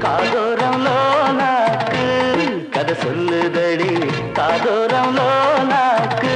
காதோரம்லோ நாக்கு கதை சொல்லுதடி காதோரம்லோ நாக்கு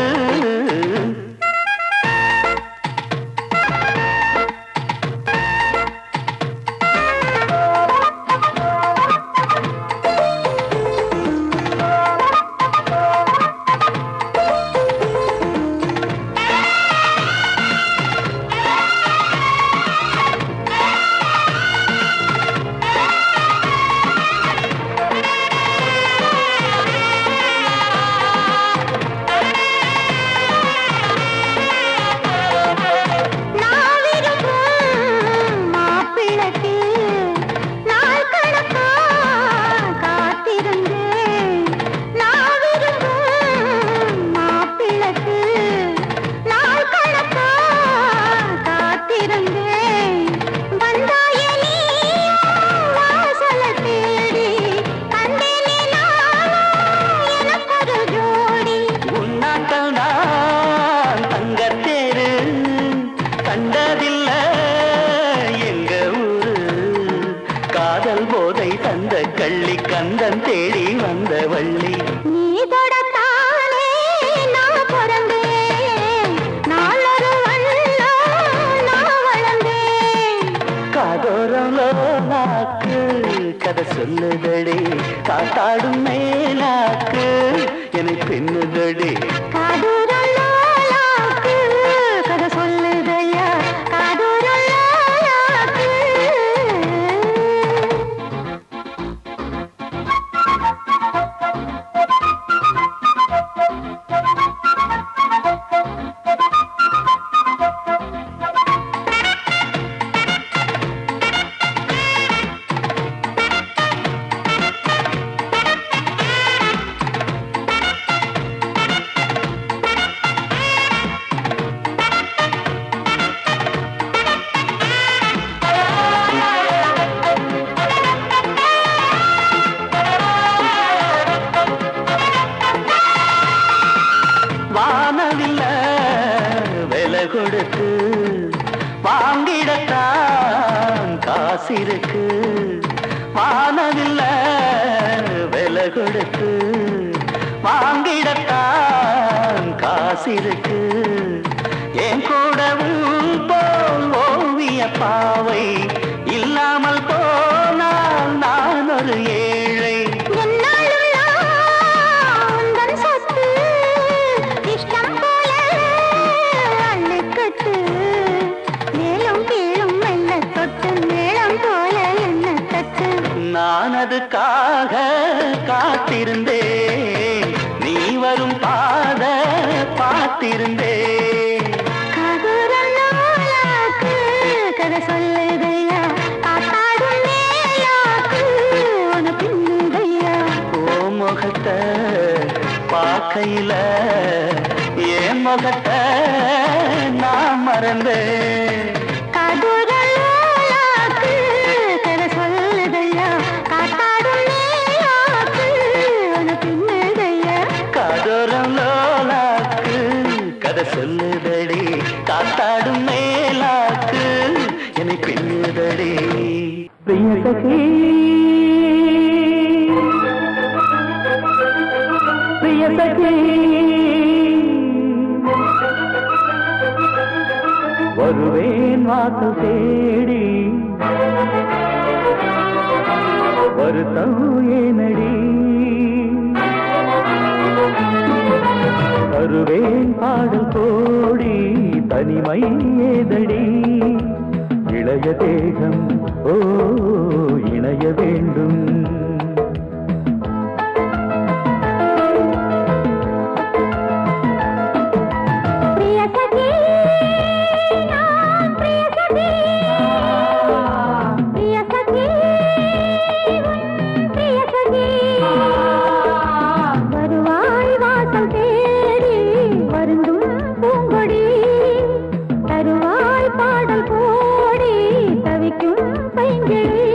கள்ளி கந்தன் தேடி வந்த வள்ளி நீ தொடத்தானே நான் பிறந்தேன் நாளொரு வள்ளோ நான் வளர்ந்தேன் காதோரம்லோ நாக்கு கதை சொல்லுதடி காத்தாடும் மேலாக்கு என்னை பின்னுதடி காதோரம்லோ நாக்கு கதை சொல்லுதையா காதோரம்லோ நாக்கு வானவில்ல விலை கொடுத்து வாங்கிடத்தான் காசிருக்கு வானவில்ல விலை கொடுத்து வாங்கிடத்தான் காசிருக்கு என் கூடவும் போல் ஓவிய பாவை இல்லாமல் போனால் நான் ஒரு ஏழை நான் அதுக்காக காத்திருந்தேன் நீ வரும் பாத பார்த்திருந்தேன் காதோரம்லோ நாக்கு கதை சொல்லுதையா காத்தாடும் மேலாக்கு உன பின்னுதையா ஓ முகத்தை பார்க்கையில என் முகத்தை நான் மறந்தேன் காதோரம்லோ நாக்கு கதை சொல்லுதையா காத்தாடும் மேலாக்கு உன பின்னுதையா காதோரம்லோ நாக்கு கதை சொல்லுதடி காத்தாடும் மேலாக்கு என்னை பின்னுதடி பிரிய சகி பிரிய சகி வருவேன் வாசல் தேடி வருத்தம் ஏனடி தருவேன் பாடல் கோடி தனிமை ஏதடி இளைய தேகம் ஓ இணைய வேண்டும் பிரிய சகி நான் பிரிய சகி பிரிய சகி பிரிய சகி வருவாய் வாசல் தேடி வருந்தும் பூங்கொடி தருவாய் பாடல் கோடி தவிக்கும் பைங்கிழி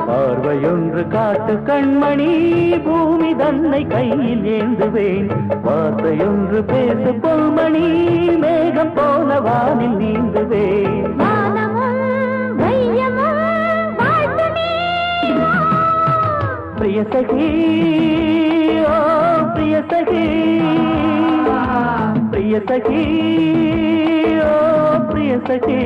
பார்வையொன்று காட்டு கண்மணி பூமி தன்னை கையில் ஏந்துவேன் வார்த்தையொன்று பேசு பொன்மணி மேகம் போல வானில் நீந்துவேன் பிரிய சகி ஓ பிரிய சகி பிரிய சகி ஓ பிரிய சகி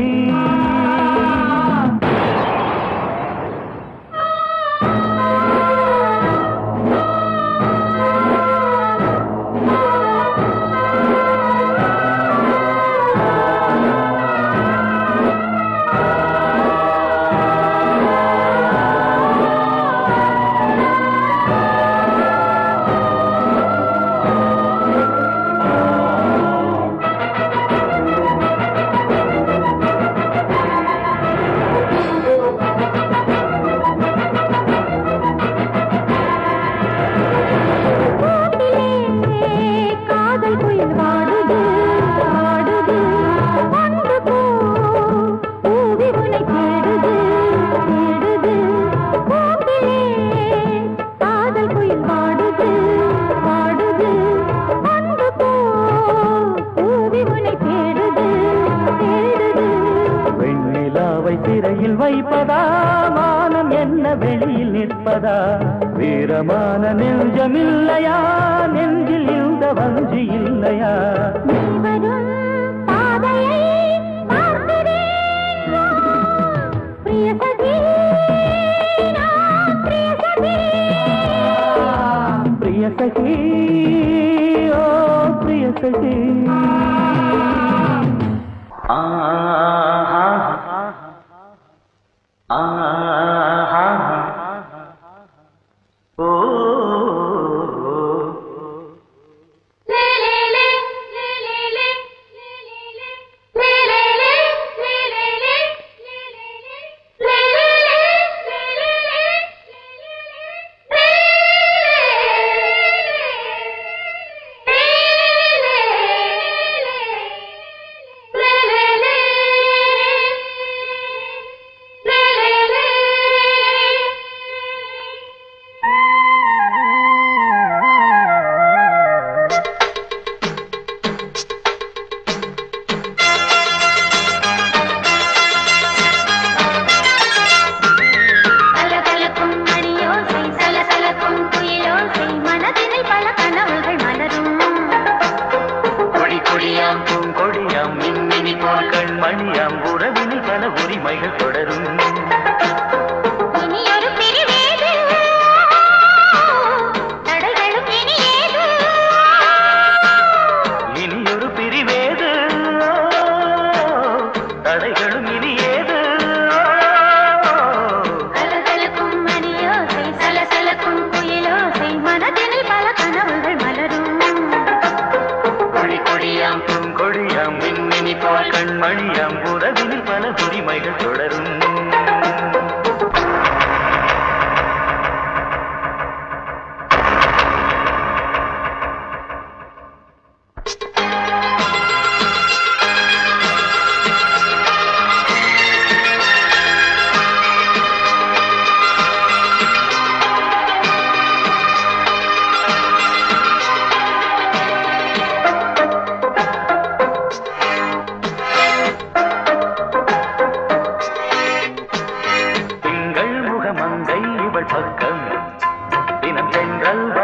சிறையில் வைப்பதா மானம் என்ன வெளியில் நிற்பதா வீரமான நெஞ்சமில்லையா நெஞ்சில் இந்த வஞ்சி இல்லையா பிரிய சகி ஓ பிரிய சகி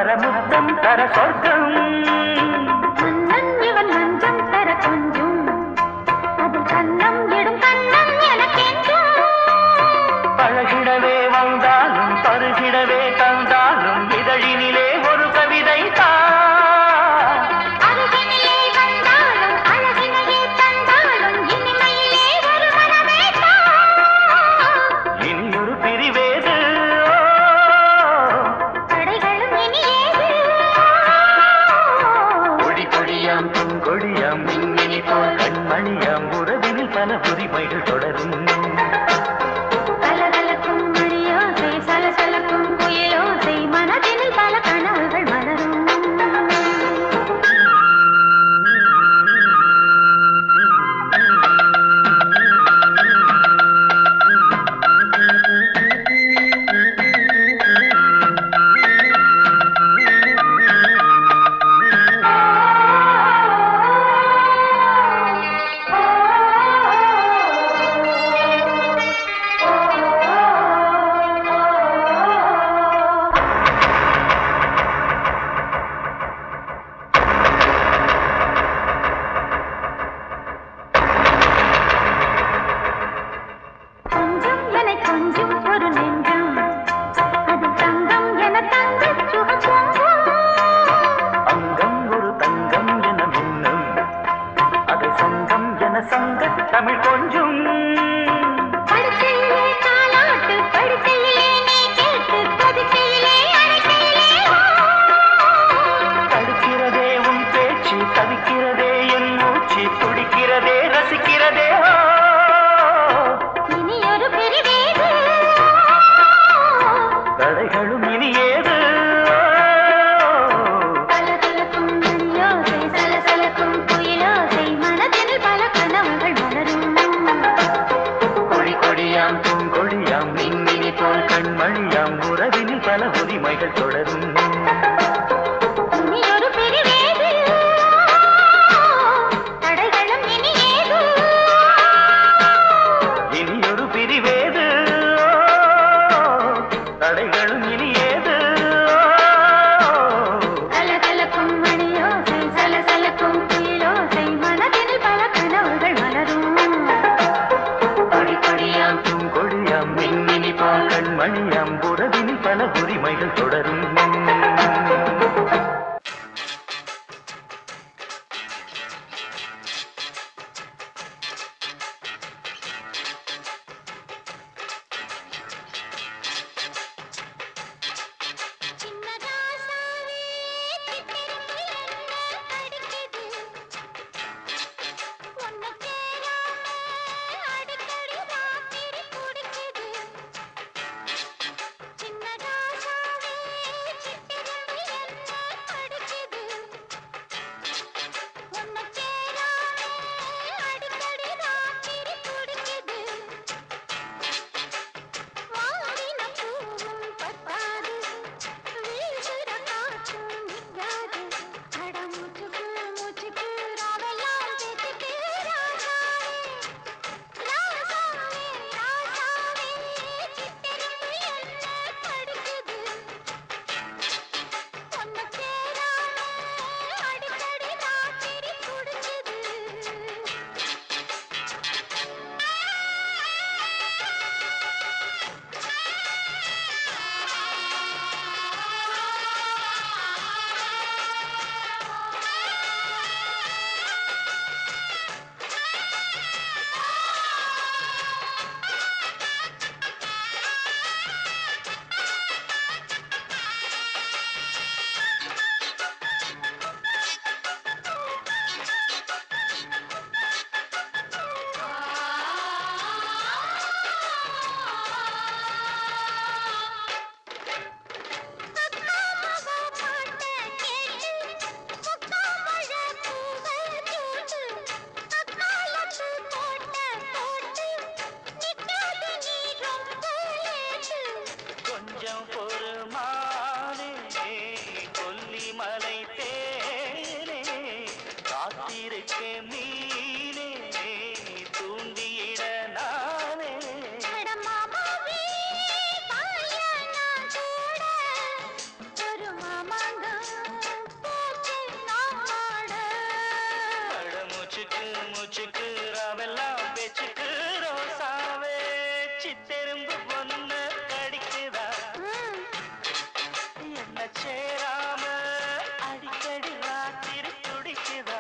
வரமுத்தம் தர சொர்க்கம் மன்னன் இவன் மஞ்சம் தர கொஞ்சம் அது கண்ணம் இடும் கண்ணம் எனக்கென்றும் பழகிடவே வந்தாலும் பருகிடவே தந்தாலும் இதழினிலே ஒரு கவிதை தான் அருகினிலே வந்தாலும் அழகினையே தந்தாலும் இனிமையிலே ஒரு மனமே தான் இனியொரு பிரிவேது தடைகளும் இனியேது கொடி கொடியாம் பூங்கொடியாம் மின்மினி போல் கண்மணியாம் உறவினில் பல உரிமைகள் தொடரும் கலகலக்கும் மணியோசை சலசலக்கும் குயிலோசை மனதினில் பல கனவுகள் மலரும் கொஞ்சம் என கொஞ்சம் ஒரு நெஞ்சம் அது தங்கம் என தங்கச் சுகம் அங்கம் ஒரு தங்கம் என மின்னும் அதை சங்கம் என சங்க தமிழ் கொஞ்சம் படுக்கையிலே தாலாட்டு படுக்கையிலே நீ கேட்டு படுக்கையிலே அழைக்கையிலே தடுக்கிறதே உன் பேச்சு தவிக்கிறதே என் மூச்சு துடிக்கிறதே ரசிக்கிறதே இனியொரு பிரிவேது தடைகளும் இனி ஏது கலகலக்கும் மணியோசை சலசலக்கும் குயிலோசை மனதினில் பல கனவுகள் மலரும் கொடி கொடியாம் பூங்கொடியாம் மின்மினி போல் கண்மணியாம் உறவினில் பல உரிமைகள் தொடரும் இனியொரு பிரிவேது தடைகளும் இனியேது இனியொரு பிரிவேது தடைகளும் இனி ஏது கலகலக்கும் மணியோசை சலசலக்கும் குயிலோசை மனதினில் பல கனவுகள் மலரும் கொடி கொடியாம் பூங்கொடியாம் மின்மினி போல் கண்மணியாம் உறவினில் பல உரிமைகள் தொடரும் என்ன சேராம அடிக்கடி ராத்திரி துடிக்குதா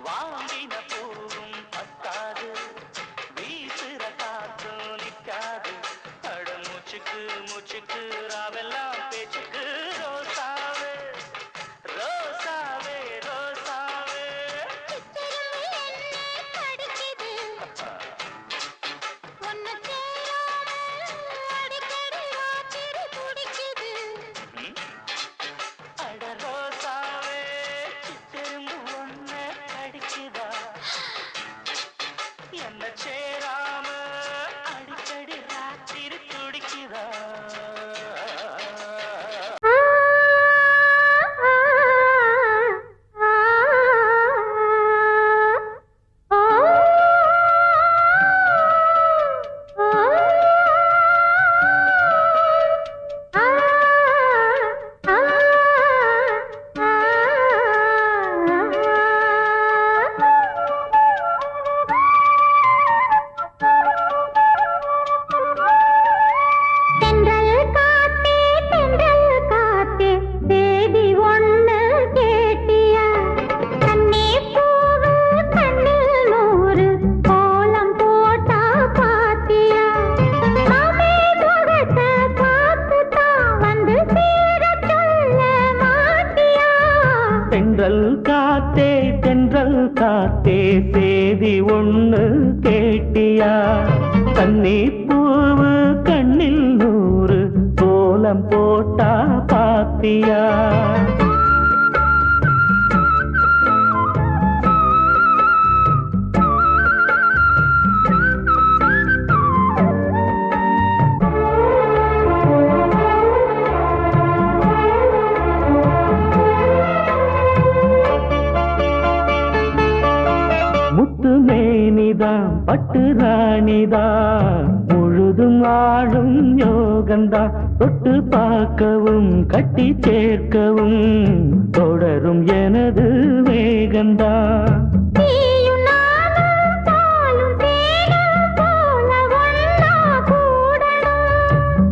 வாங்கின பூவும் பத்தாது வீசுற காத்தும் நிற்காது அட மூச்சுக்கு மூச்சுக்கு ராவெல்லாம் பேச்சுக்கு ரோசாவே ரோசாவே ரோசாவே அட ரோசாவே சித்தெரும்பு ஒன்ன அடிக்குதா என்ன சேராம அடிக்கடி ராத்திரி துடிக்குதா தென்றல் காத்தே சேதி ஒண்ணு கேட்டியா கண்ணே பூவு கண்ணில் நூறு கோலம் போட்டா பாத்தியா மேனிதான் பட்டு ராணிதான் முழுதும் ஆளும் யோகந்தா தொட்டு பார்க்கவும் கட்டி சேர்க்கவும் தொடரும் எனது வேகந்தா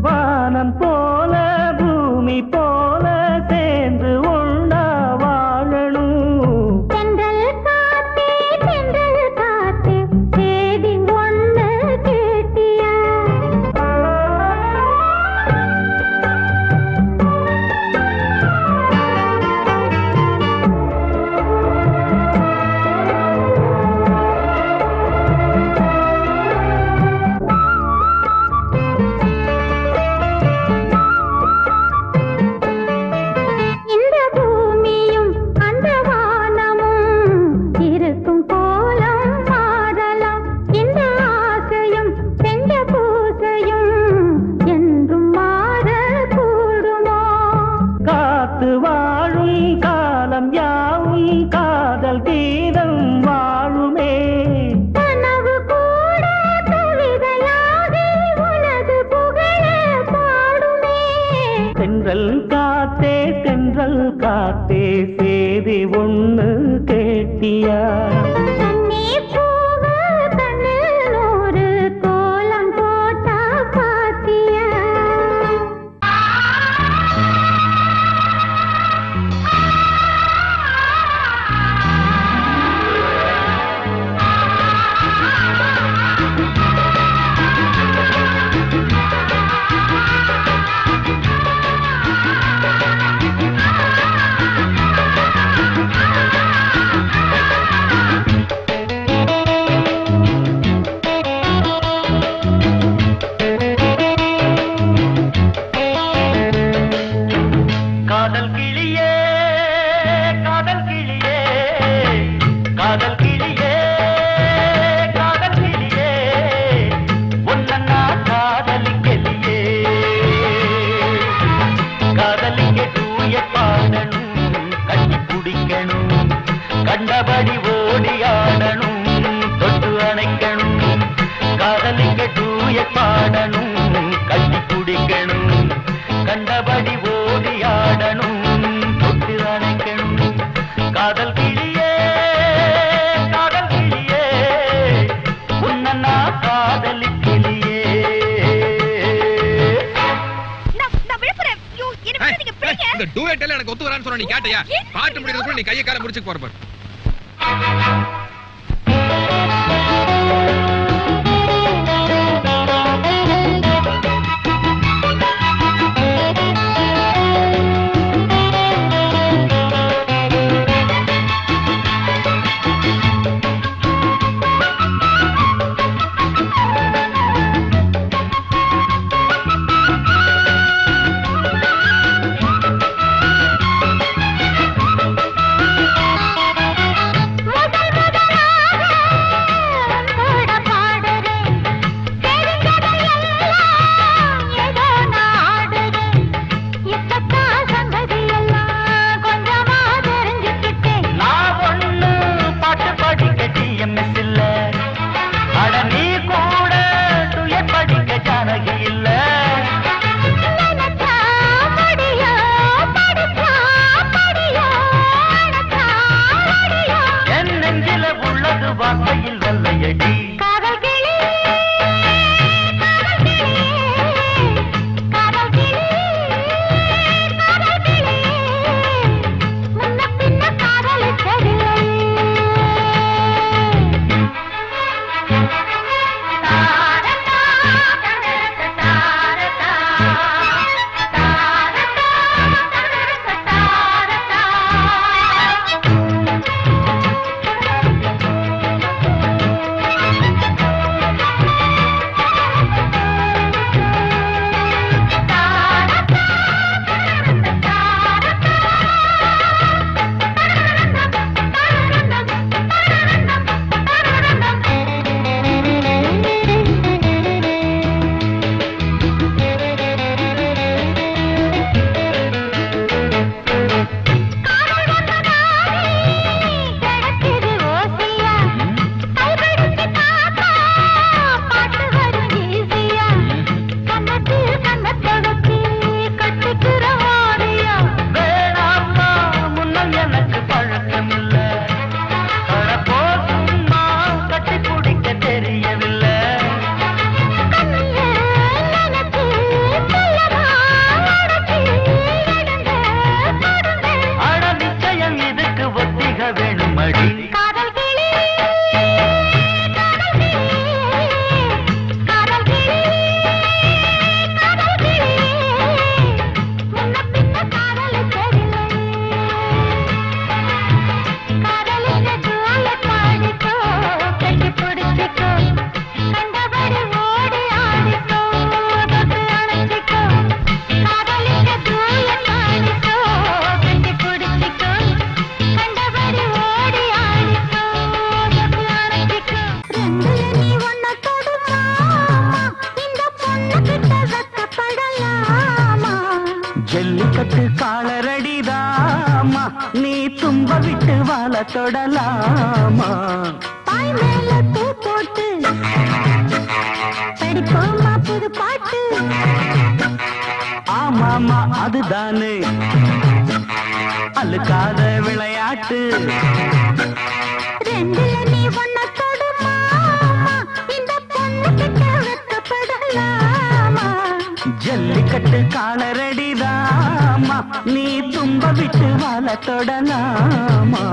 வானம் போல பூமி போல சேர்ந்து ஒண்ணா வாழணும் காத்தே தென்றல் காத்தே சேதி ஒண்ணு கேட்டியா கண்டபடி ஓடியாடணும் தொட்டு அணைக்கணும் காதலிக்க தூய பாடணும் கட்டி குடிக்கணும் கண்டபடி ஓடியாடணும் தொட்டு அணைக்கணும் காதல் கிளியே உன்ன நான் காதலிக்கிளியே இந்த டூயட் எல்லாம் எனக்கு ஒத்து வரான்னு சொன்னா நீ கேட்டியா பாட்டு முடிக்கிறதுக்குள்ள நீ கையை கால முடிச்சு போற பாரு வார்த்தையில் வல்லையடி ஜல்லிக்கட்டு காலரடிதாமா நீ தும்ப விட்டு வாழ தொடலாமா பாய் மேல பூ போட்டு படிப்போமா புது பாட்டு ஆமா ஆமாமா அதுதானே அழுக்காத விளையாட்டு ரெண்டுல நீ ஒன்ன தொடுமா இந்த பொண்ணு கிட்ட வெக்கப்படலாமா ஜல்லிக்கட்டு காலரடிதாமா நீ தும்ப விட்டு வாழ தொடலாமா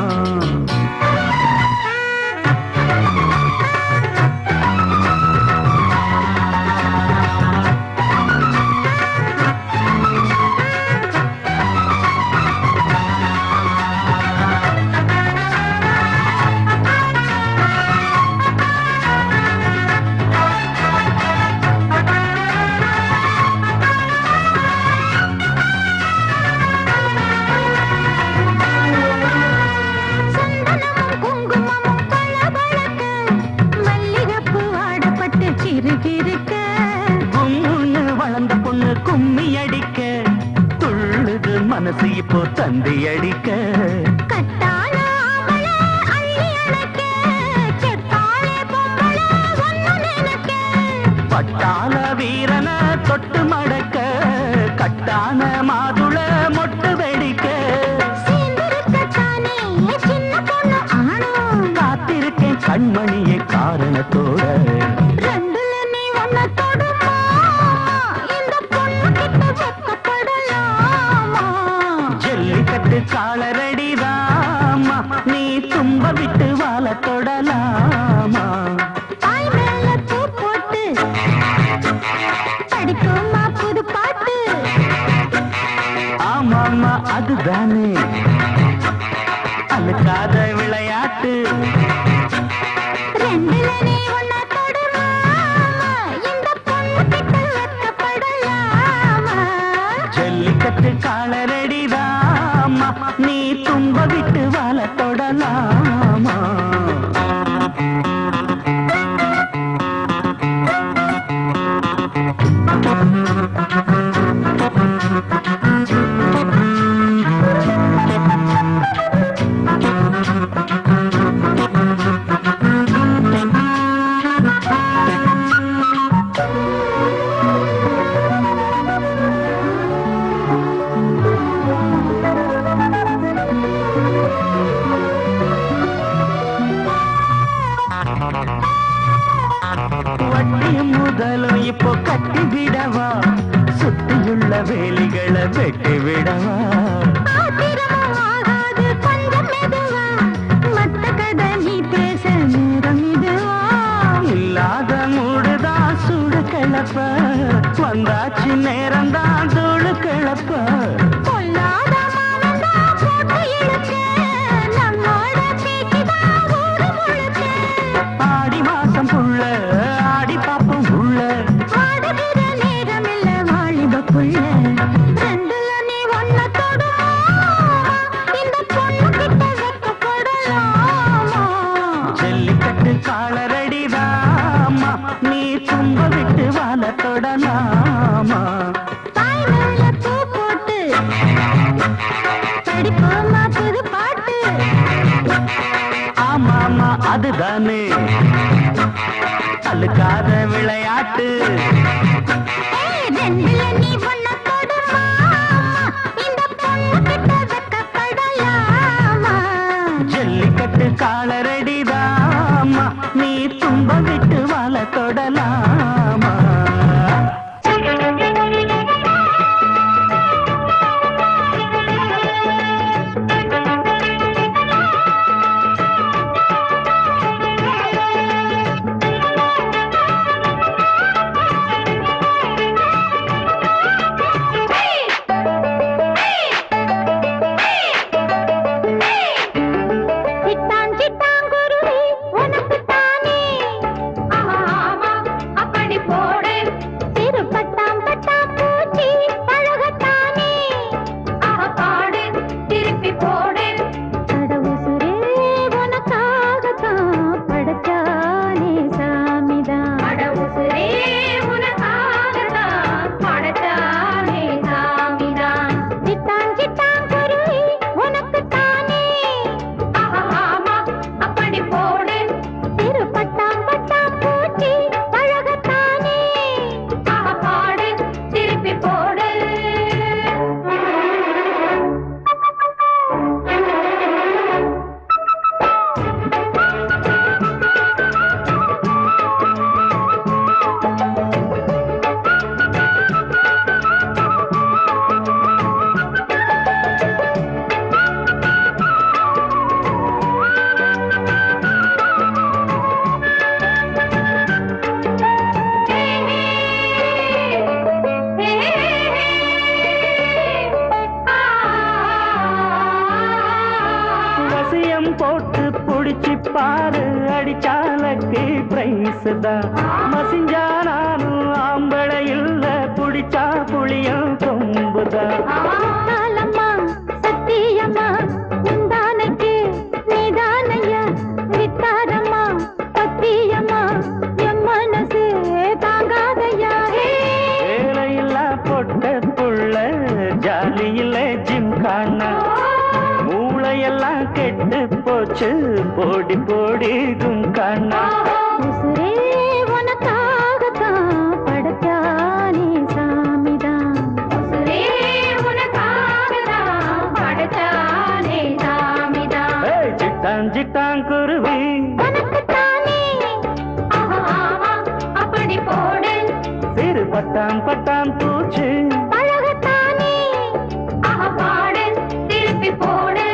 வளர்ந்த பொண்ணு கும்மி அடிக்க துள்ளுது மனசு இப்போ தந்தி அடிக்க பட்டாள வீரன தொட்டு மடக்க கட்டான மாதுள மொட்டு வெடிக்க காத்திருக்கேன் கண்மணியை காரணத்தோட ஜல்லிக்கட்டு காலரடிதாமா நீ தும்ப விட்டு வாழ தொடலாமா படிக்குமா புது பாட்டு ஆமாமா அதுதானே அழுக்காத விளையாட்டு ரெண்டுல நீ ஒன்ன தொடுமா இந்த பொண்ணு கிட்ட வெக்கப்படலாமா ஜல்லிக்கட்டு காலரடிதாமா நீ தும்ப விட்டு வாழ தொடலாமா வட்டியும் முதலும் இப்போ கட்டி விடவா சுத்தியுள்ள வேலிகளை வெட்டி விடவா இல்லாத மூடுதான் சூடு கிளப்ப வந்தாச்சு நேரம்தான் தூளு கிளப்ப ஆடி மாசம் புள்ள ஆடி பாப்போம் உள்ள ஜல்லிக்கட்டு காலரடிதாமா நீ தும்ப விட்டு வாழ தொடலாமா படிப்போமா புது பாட்டு ஆமாமா அதுதானே அழுக்காத விளையாட்டு ரெண்டுல நீ ஒன்ன தொடுமா இந்த பொண்ணு கிட்ட வெக்கப்படலாமா ஜல்லிக்கட்டு காலரடிதாமா நீ தும்ப விட்டு வாழ தொடலாமா சிட்டான் சிட்டான் போட்டு புடிச்சு பாரு அடிச்சாலக்கு பிரைஸ் தான் மசிஞ்சா நானும் ஆம்பளை இல்ல புடிச்சா புளியும் கொம்புதான் காலம்மா சத்தியம்மா உந்தானைக்கு நீதானையா வித்தாரம்மா பத்தியம்மா என் மனசு தாங்காதையா வேலையில்லா பொட்ட புள்ள ஜாலியில ஜிம் காணா மூளையெல்லாம் கெட்டு போச்சு போடி போடி குங்கானா உசுரே உனக்காகத்தான் படைச்சானே சாமிதான் உசுரே உனக்காகத்தான் படைச்சானே சாமிதான் சிட்டான் சிட்டான் குருவி உனக்குத்தானே ஆஹா அப்படி போடு சிறு பட்டாம் பட்டாம் பூச்சி பழகத்தானே ஆஹா பாடு திருப்பி போடு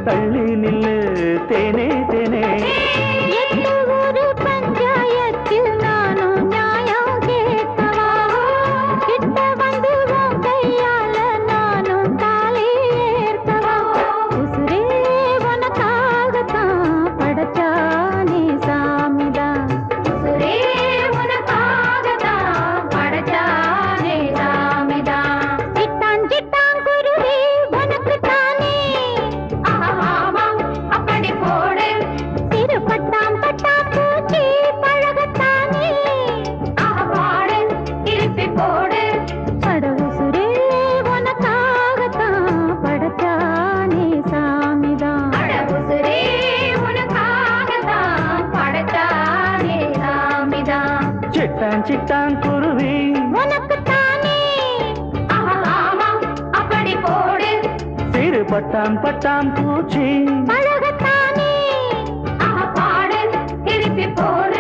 தள்ளி நில்லு தேனே தேனே ஒரு பஞ்சாயத்தில் நானும் நியாயம் கேட்கவா கிட்ட வந்து கையால நானும் தாலி ஏற்கவா உசுரே உனக்காகத்தான் படைச்சானே சாமிதான் உசுரே உனக்காகத்தான் படைச்சானே சாமிதான் சிட்டான் சிட்டான் குருவி உனக்கு தானே ஆமா அப்படி போடு சிறு பட்டாம் பட்டாம் பூச்சி பழகத்தானே பாடு திருப்பி போடு பட உசுரே உனக்காகத்தான் படைச்சானே சாமிதான் பட உசுரே உனக்காகத்தான் படைச்சானே சாமிதான் சிட்டான் சிட்டான் குருவி உனக்கு தானே ஆமா அப்படி போடு சிறு பட்டாம் பட்டாம் பூச்சி பழகத்தானே பாடு திருப்பி போடு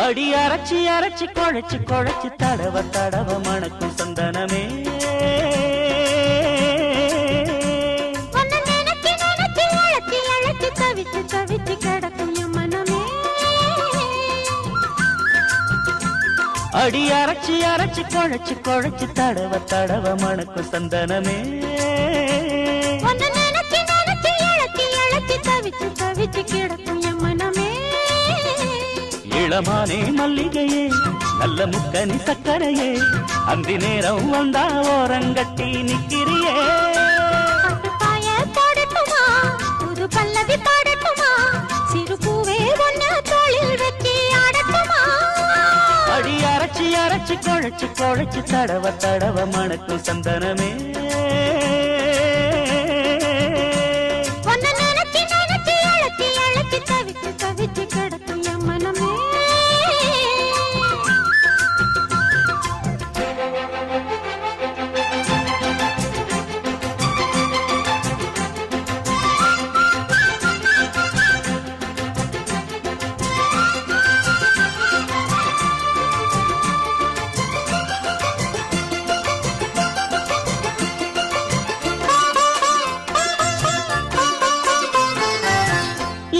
அடி அரைச்சி அரைச்சி குழைச்சி குழைச்சி தடவ தடவ மணக்கும் சந்தனமே உன்னை நினைச்சு நினைச்சு அழைச்சி அழைச்சி தவிச்சு தவிச்சு கிடக்கும் என் மனமே அடி அரைச்சி அரைச்சி குழைச்சி குழைச்சி தடவ தடவ மணக்கும் சந்தனமே உன்னை நினைச்சு நினைச்சு அழைச்சி அழைச்சி தவிச்சு தவிச்சு கிடக்கும் என் மனமே இளமானே மல்லிகையே நல்ல முக்கனி சக்கரையே அந்தி நேரம் வந்தா ஓரங்கட்டி நிக்கிறியே பாய போடட்டுமா புது பல்லவி பாடட்டுமா சிறு பூவே ஒன்ன தோளில் வச்சு ஆடட்டுமா அடி அரைச்சி அரைச்சி குழைச்சி குழைச்சி தடவ தடவ மணக்கும் சந்தனமே உன்னை நினைச்சு நினைச்சு அழைச்சி அழைச்சி தவிச்சு தவிச்சு கிடக்கும் என் மனமே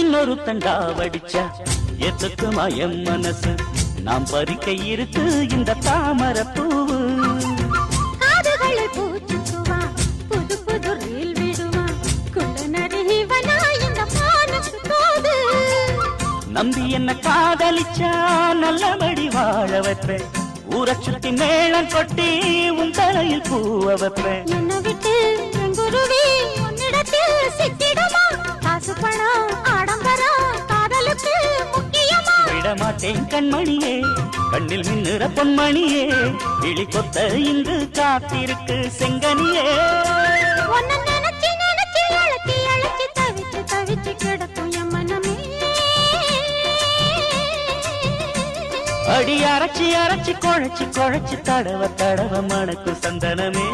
இன்னொரு தண்டா வடிச்சா எத்துக்குமா என் மனசு நாம் பறிக்க இருக்கு இந்த தாமரை பூவு காதுகளை பூச்சுக்குவா புது புது ரீல் விடுவா குள்ள நரிவனா இந்த மானுக்கு போது நம்பி என்ன காதலிச்சா நல்லபடி வாழ வைப்பேன் ஊரை சுத்தி மேளம் கொட்டி உன் தலையில் பூவ வைப்பேன் என்ன விட்டு என் குருவி உன்னிடத்தில் சிக்கிடுமா காசு பணம் ஆடம்பரம் காதலுக்கு முக்கியமா விடமாட்டேன் கண்மணியே கண்ணில் மின்னுற பொன்மணியே கிளி கொத்த இங்கு காத்திருக்கு செங்கனியே உன்னை நினைச்சு நினைச்சு அழைச்சி அழைச்சி தவிச்சு தவிச்சு கிடக்கும் என் மனமே அடி அரைச்சி அரைச்சி குழைச்சி குழைச்சி தடவ தடவ மணக்கு சந்தனமே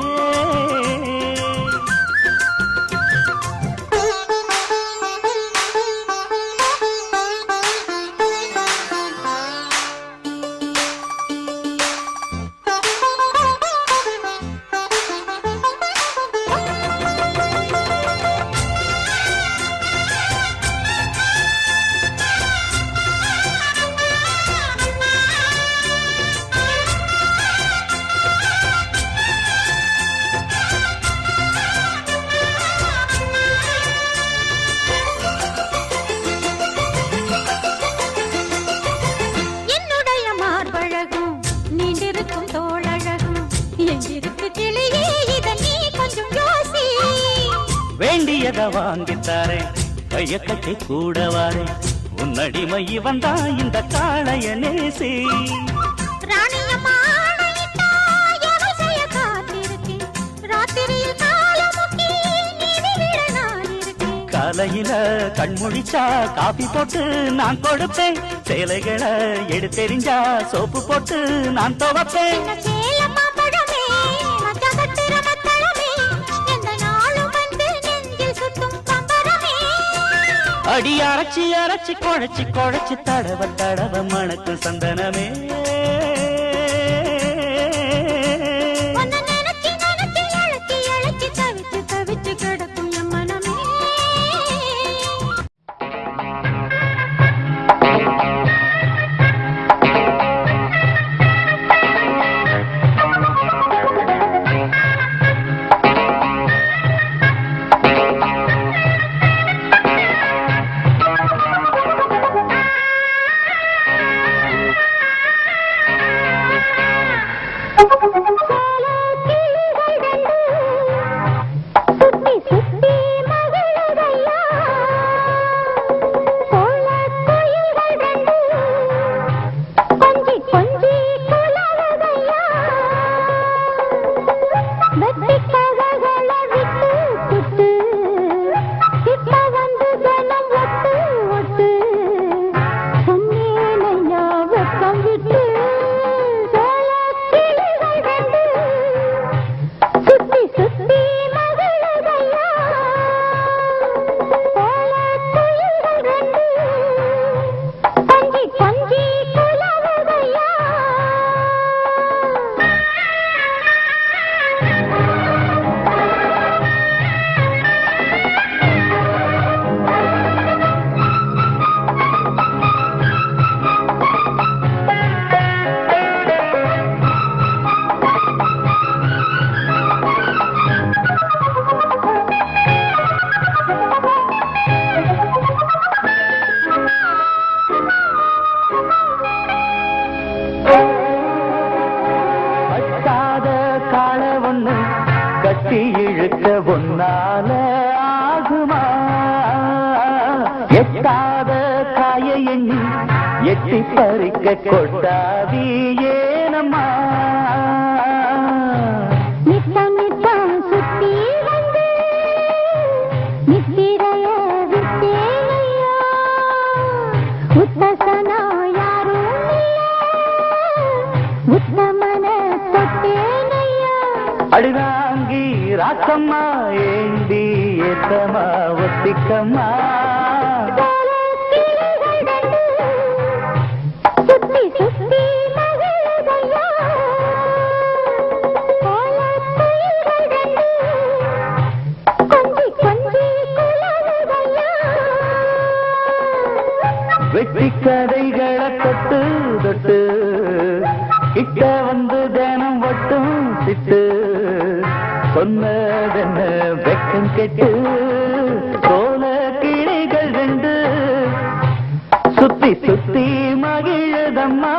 வேண்டியத வாங்கித்தாரேன் கைய கட்டி கூட வாரேன் உன்னடிமை வந்தா இந்த காளைய நேசி காலையில கண்முழிச்சா காபி போட்டு நான் கொடுப்பேன் சேலைகளை எடுத்தெறிஞ்சா சோப்பு போட்டு நான் துவைப்பேன் அடி அரைச்சி அரைச்சி குழைச்சி குழைச்சி தடவ தடவ மணக்கு சந்தனமே கட்டி இழுக்க ஒன்னால ஆகுமா எட்டாத காய எண்ணி எட்டி பறிக்க கொட்டாவி ஏனம்மா நித்தம் நித்தம் சுத்தி வந்து நித்திரைய விட்டேனையா உத்தசனா யாரும் உத்தமன தொட்டேனையா அடிவாங்கி ராக்கம்மா ஏண்டி ஏத்தமா ஒத்திக்கம்மா சுத்தி சுத்தி மகிழ்தையா கொஞ்சி கொஞ்சி குலவையா வெட்டி கதைகளை தொட்டு தொட்டு கிட்ட வந்து தினம் ஒட்டும் சிட்டு சொன்னதென்ன வெக்கம் கெட்டு சோல கிளிகள் ரெண்டு சுத்தி சுத்தி மகிழதம்மா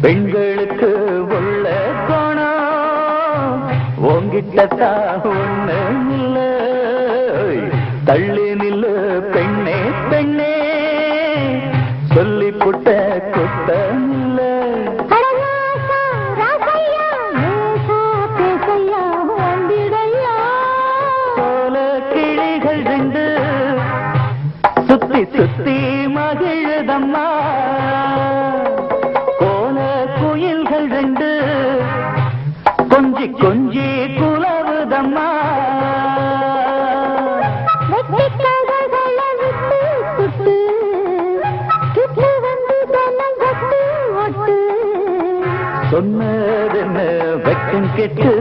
பெண்களுக்கு உள்ள கோணம் உங்கிட்ட ஒண்ணு இல்ல தள்ளி நில்லு பெண்ணே பெண்ணே சொல்லி புட்ட குத்தம் இல்ல சோல கிளிகள் ரெண்டு சுத்தி சுத்தி மகிழுதம்மா குயில்கள் ரெண்டு கொஞ்சி கொஞ்சி குலவுதம்மா சொன்னதென்ன வெக்கம் கெட்டு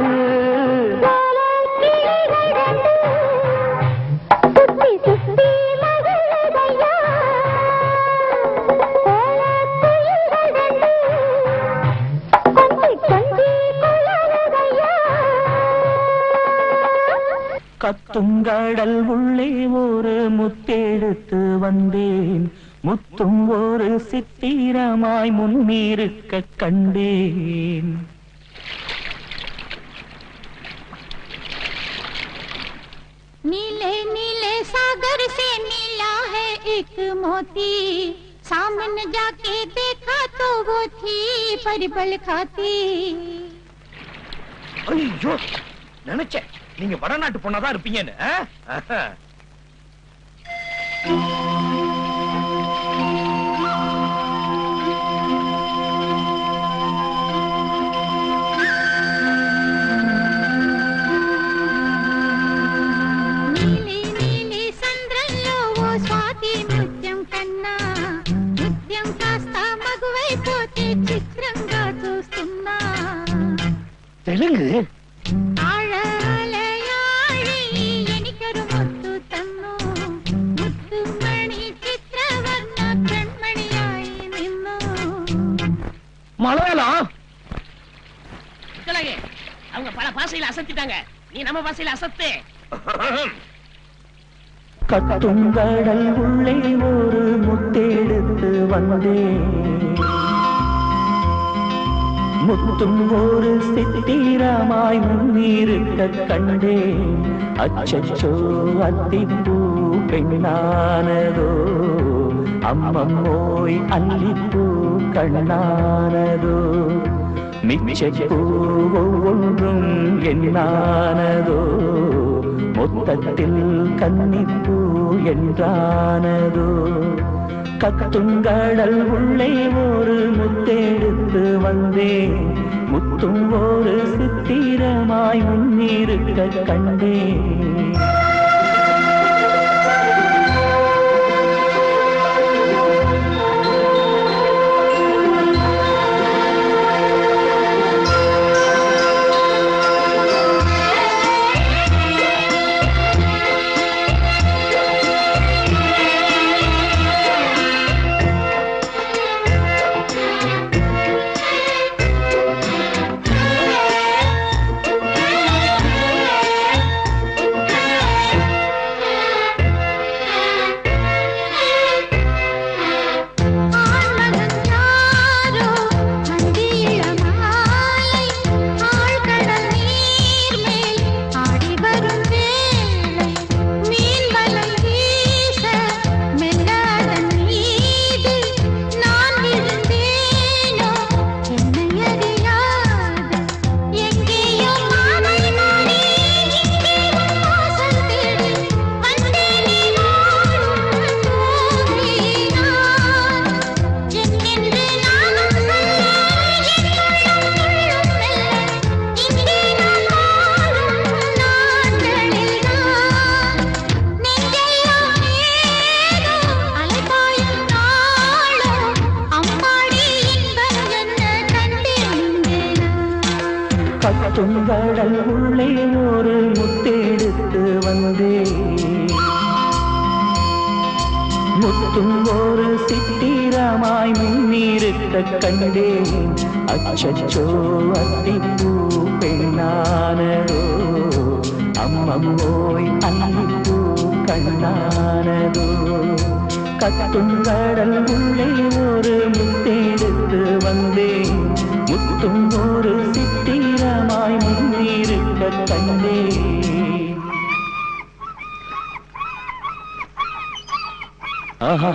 கத்துங்கடல் உள்ளே ஒரு முத்தெடுத்து வந்தேன் முத்தும் ஒரு சித்திரமாய் முன்னிருக்க கண்டேன் नीले नीले सागर से नीला है एक मोती सामने जाके देखा तो वो थी परिबल खाती ஐயோ நினைச்சேன் நீங்க வடநாட்டு பொண்ணாதான் இருப்பீங்கன்னு నీలి నీలి సంద్రంలో ఓ స్వాతి ముత్యం కన్నా ముత్యం కాస్త మగువైపోతే చిత్రంగా చూస్తున్నా தெலுங்கு மலையாளம் அவங்க பல பாசையில அசத்திட்டாங்க நீ நம்ம பாசையில அசத்து கத்துங்கடல் உள்ளே ஒரு முத்தெடுத்து வந்தேன் முத்தும் ஒரு சித்திரமாய் முன்னிருக்க கண்டேன் அச்சச்சோ அத்திப்பூ பெண்ணானதோ அம்மம்மோய் அல்லிப்பூ கண்ணானதோ மிச்சப்பூ ஒன்றும் என்னானதோ மொத்தத்தில் கன்னிப்பூ என்றானதோ கத்துங்கடல் உள்ளே ஒரு முத்தெடுத்து வந்தேன் முத்தும் ஒரு சித்திரமாய் முன்னிருக்க கண்டேன் கட்டுங்கடல் உள்ளே ஒரு முத்தெடுத்து வந்தேன், முத்தும் ஒரு சித்திரமாய் முன்னிருக்க கண்டேன். அச்சச்சோ அத்திப்பூ பெண்ணானதோ, அம்மம்மோய் அல்லிப்பூ கண்ணானதோ. கட்டுங்கடல் உள்ளே ஒரு முத்தெடுத்து வந்தேன், முத்தும் ஒரு சித்திரமாய் முன்னிருக்க கண்டேன். ஆஹா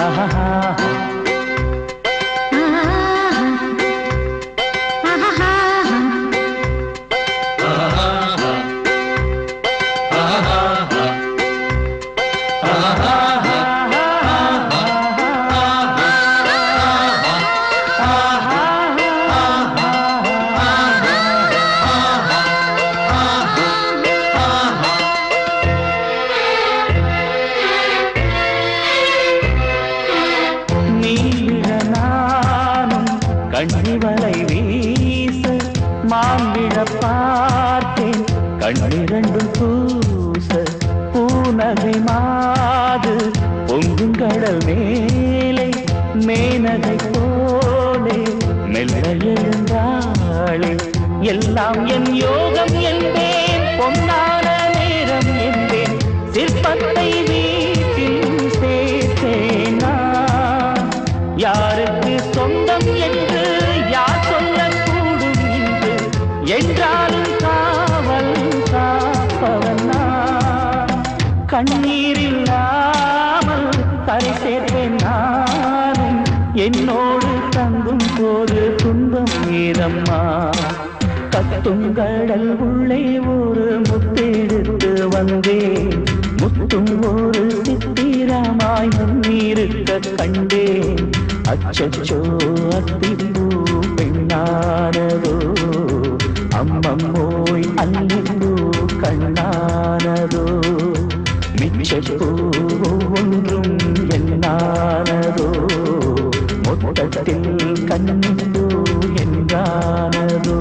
ஆஹா கண்ணிவலை வீச மாம்பிழ பார்த்தேன், கண்ணிரண்டும் பூச பூநகை மாது பொங்கும் கடல் மேலே மேனகை போலே மெல்ல எழுந்தாளே. எல்லாம் என் யோகம் என்பேன், பொன்னான நேரம் என்பேன், சிற்பத்தை வீட்டில் சேர்த்தேனா. யாருக்கு சொந்தம் என்று யார் சொல்லக்கூடும் என்று, என்றாலும் காவல் காப்பவன் நான். கண்ணீர் இல்லாமல் கரை சேர்ப்பேன் நானும், என்னோடு தங்கும் போது துன்பம் ஏதம்மா. கட்டுங்கடல் உள்ளே ஒரு முத்தெடுத்து வந்தேன், முத்தும் ஒரு சித்திரமாய் முன்னிருக்க கண்டேன். அச்சச்சோ அத்திப்பூ பெண்ணானதோ, அம்மம்மோய் அல்லிப்பூ கண்ணானதோ. மிச்சப்பூ ஒன்றும் என்னானதோ, மொத்தத்தில் கண்ணிப்பூ என்றானதோ.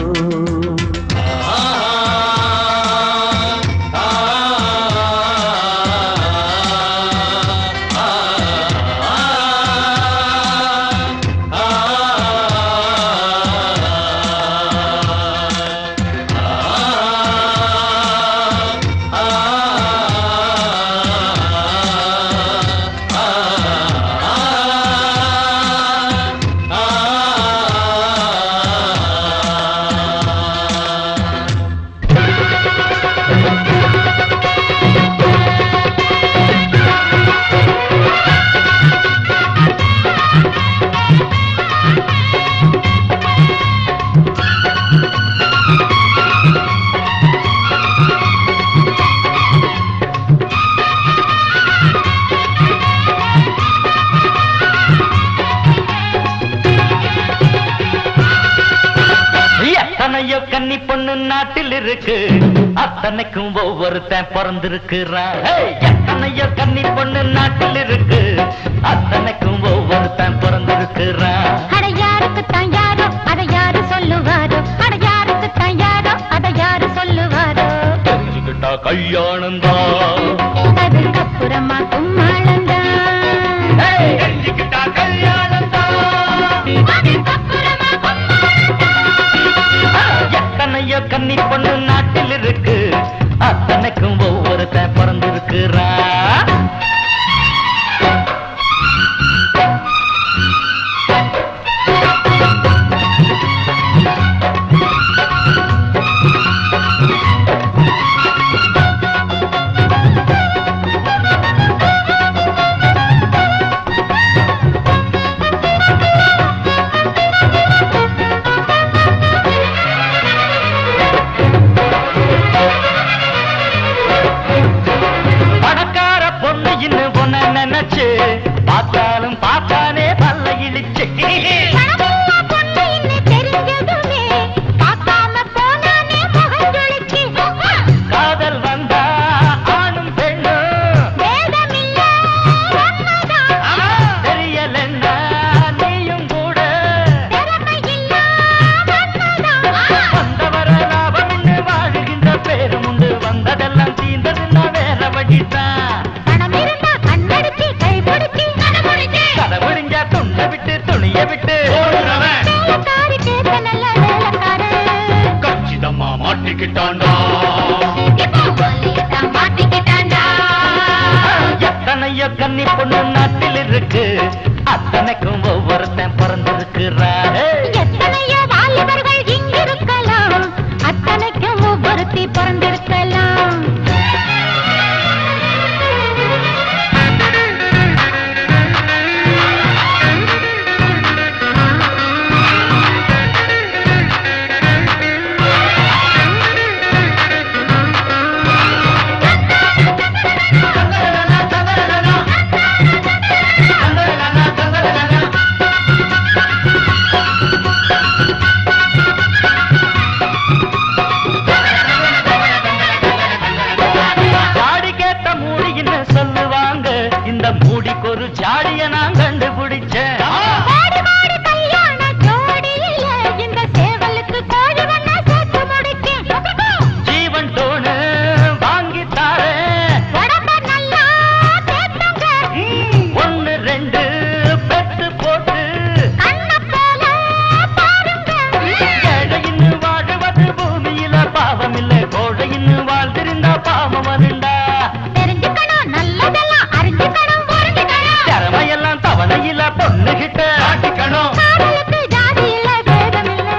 எத்தனையோ கன்னி பொண்ணு நாட்டில் இருக்கு, அத்தனைக்கும் ஒவ்வொருத்தன் பிறந்திருக்கிறான். எத்தனையோ கன்னி பொண்ணு நாட்டில் இருக்கு, அத்தனைக்கும் ஒவ்வொருத்தன் பிறந்திருக்கிறான். அட யாருக்குத்தான் யாரோ அதை யாரு சொல்லுவாரோ, அட யாருக்குத்தான் யாரோ அதை யாரு சொல்லுவாரோ. தெரிஞ்சுக்கிட்டா கல்யாணம்தான், அதுக்கப்புறமா கும்மாளந்தான். தெரிஞ்சுக்கிட்டா கல்யாணம்தான். எத்தனையோ கன்னி பொண்ணு நாட்டில் இருக்கு, அத்தனைக்கும் ஒவ்வொருத்தன் பிறந்திருக்கிறா. அத்தனைக்கும் ஒவ்வொருத்தன் பிறந்திருக்கிறாரு. எத்தனையோ வாலிபர்கள் இங்கிருக்கலாம், அத்தனைக்கும் ஒவ்வொருத்தி பிறந்திருக்கலாம். ஜாடிய நான் கண்டுபிடிச்சேன். மாடி மாடி கல்யாண ஜோடியில இந்த சேவலுக்கு கோழி வண்ண சேர்த்து முடிக்கேன். ஜீவன் டோனு வாங்கி தாரேன். உடம்ப நல்லா தேத்துங்க. 1 2 பெத்து போட்டு கண்ண போல பாருங்க. ஏழையின்னு வாழுவது பூமியில பாவம் இல்லை, கோழையின்னு வாழ்ந்திருந்தா பாவம் வருண்டா. தெரிஞ்சுக்கணும் நல்லதெல்லாம் அறிஞ்சுக்கணும். திறமையெல்லாம் தவணையில பொண்ணுகிட்ட ஆட்டிக்கணும். காதலுக்கு ஜாதி இல்ல பேதம் இல்ல.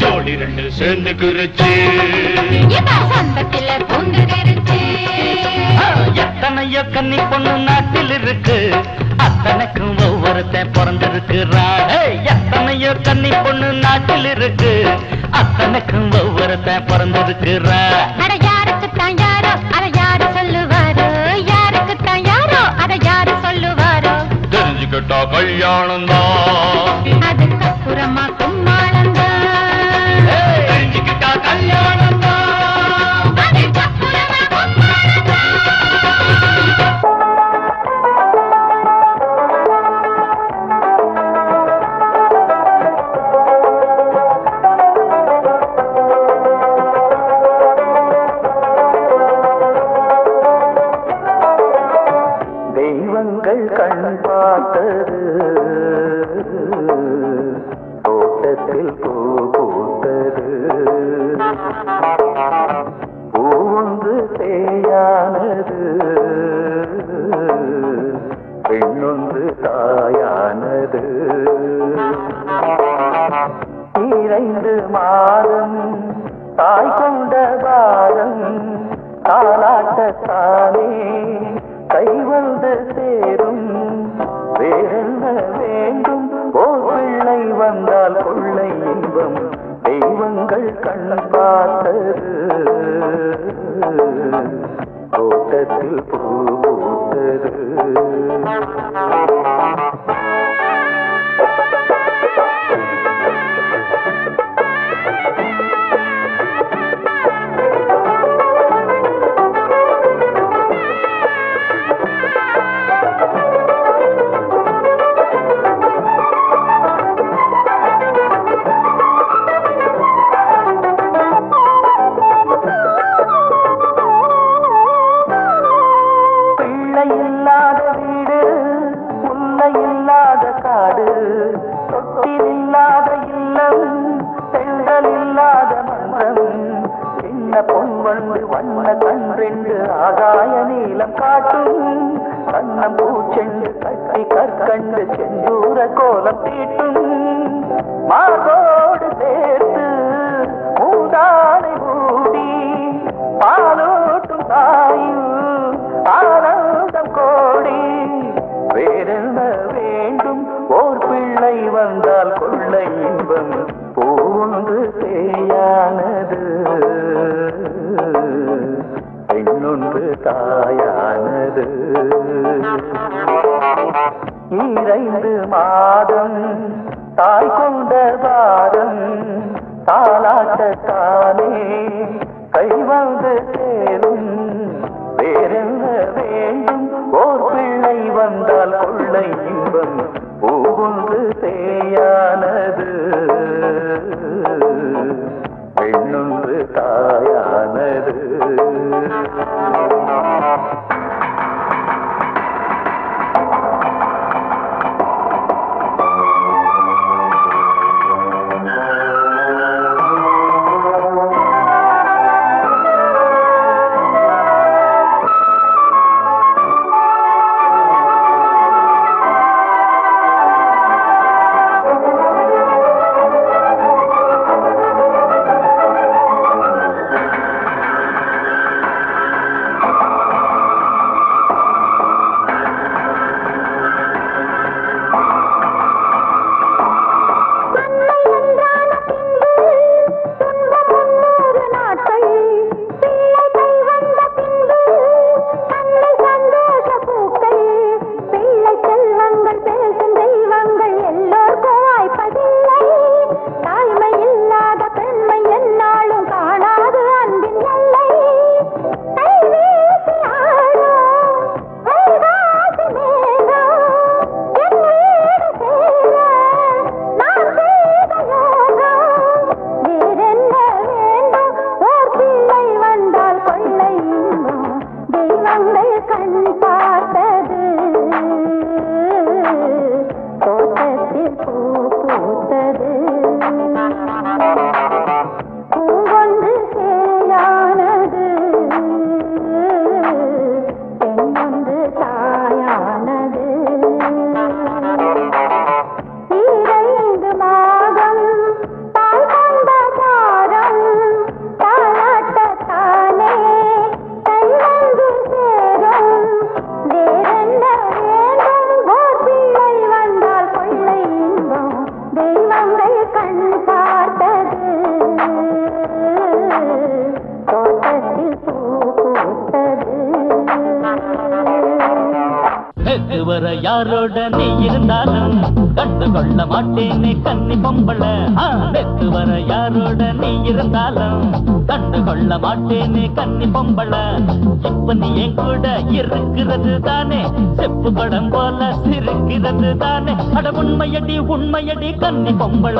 ஜோடி 2 சேர்ந்துக்குருச்சு. இப்ப சொந்தத்தில பூந்துருச்சு. எத்தனையோ கன்னி பொண்ணு நாட்டில் இருக்கு, அத்தனைக்கும் ஒவ்வொருத்தன் பிறந்திருக்கிறான். எத்தனையோ கன்னி பொண்ணு நாட்டில் இருக்கு, அத்தனைக்கும் ஒவ்வொருத்தன் பிறந்திருக்கிறான். அட யாருக்குத்தான் யாரோ அத யாரு சொல்லுவாரோ, யாருக்குத்தான் யாரோ அத யாரு சொல்லுவாரோ. தெரிஞ்சுக்கிட்டா கல்யாணம் தான், அதுக்கப்புறமா கும்மாளம் தான். தெரிஞ்சுக்கிட்டா கல்யாணம் தான், அதுக்கப்புறமா கும்மாளம் தான். தெய்வங்கள் கண் பார்த்தது தோட்டத்தில் பூ பூத்தது, பூவொன்று தேயானது, பெண்ணொன்று தாயானது. 2 மாதம் தாய் கொண்ட பாரம் தாலாட்டத்தானே கை வந்து சேரும். வேறென்ன வேண்டும், ஓர் பிள்ளை வந்தால் கொள்ளை இன்பம். தெய்வங்கள் கண் பார்த்தது தோட்டத்தில் பூ பூத்தது. இல்லாத வீடு, முல்லை இல்லாத காடு, தொட்டில் இல்லாத இல்லம், பெண்கள் இல்லாத மன்றம். சின்ன பொன் வந்து வண்ண கன்றெண்டு ஆகாய நீளம் காட்டும். கண்ணம் பூச்செண்டு கட்டி கற்கண்டு செந்தூர கோலம் தீட்டும். மாதோடு சேர்த்து மூதானை மூடி பாலோட்டும் தாயும் ஆனந்தம் கோடி. வேறென்ன வேண்டும், ஓர் பிள்ளை வந்தால் கொள்ளை இன்பம். பூவொன்று தேயானது, பெண்ணொன்று தாயானது. 2 மாதம் தாய் கொண்ட பாரம் தாலாட்டத்தானே கை வந்து சேரும். வேறென்ன வேண்டும், ஓர் பிள்ளை வந்தால் கொள்ளை இன்பம். பூவொன்று தேயானது, பெண்ணொன்று தாயானது. யாரோட நீ இருந்தாலும் கண்டு கொள்ள மாட்டேனே கன்னி பொம்பள. வெத்து வர யாரோட நீ இருந்தாலும் கண்டு கொள்ள மாட்டேனே கன்னி பொம்பள. இப்ப நீ என் கூட இருக்கிறது தானே செப்பு படம் போல சிரிக்கிறது தானே. அட உண்மையடி உண்மையடி கன்னி பொம்பள.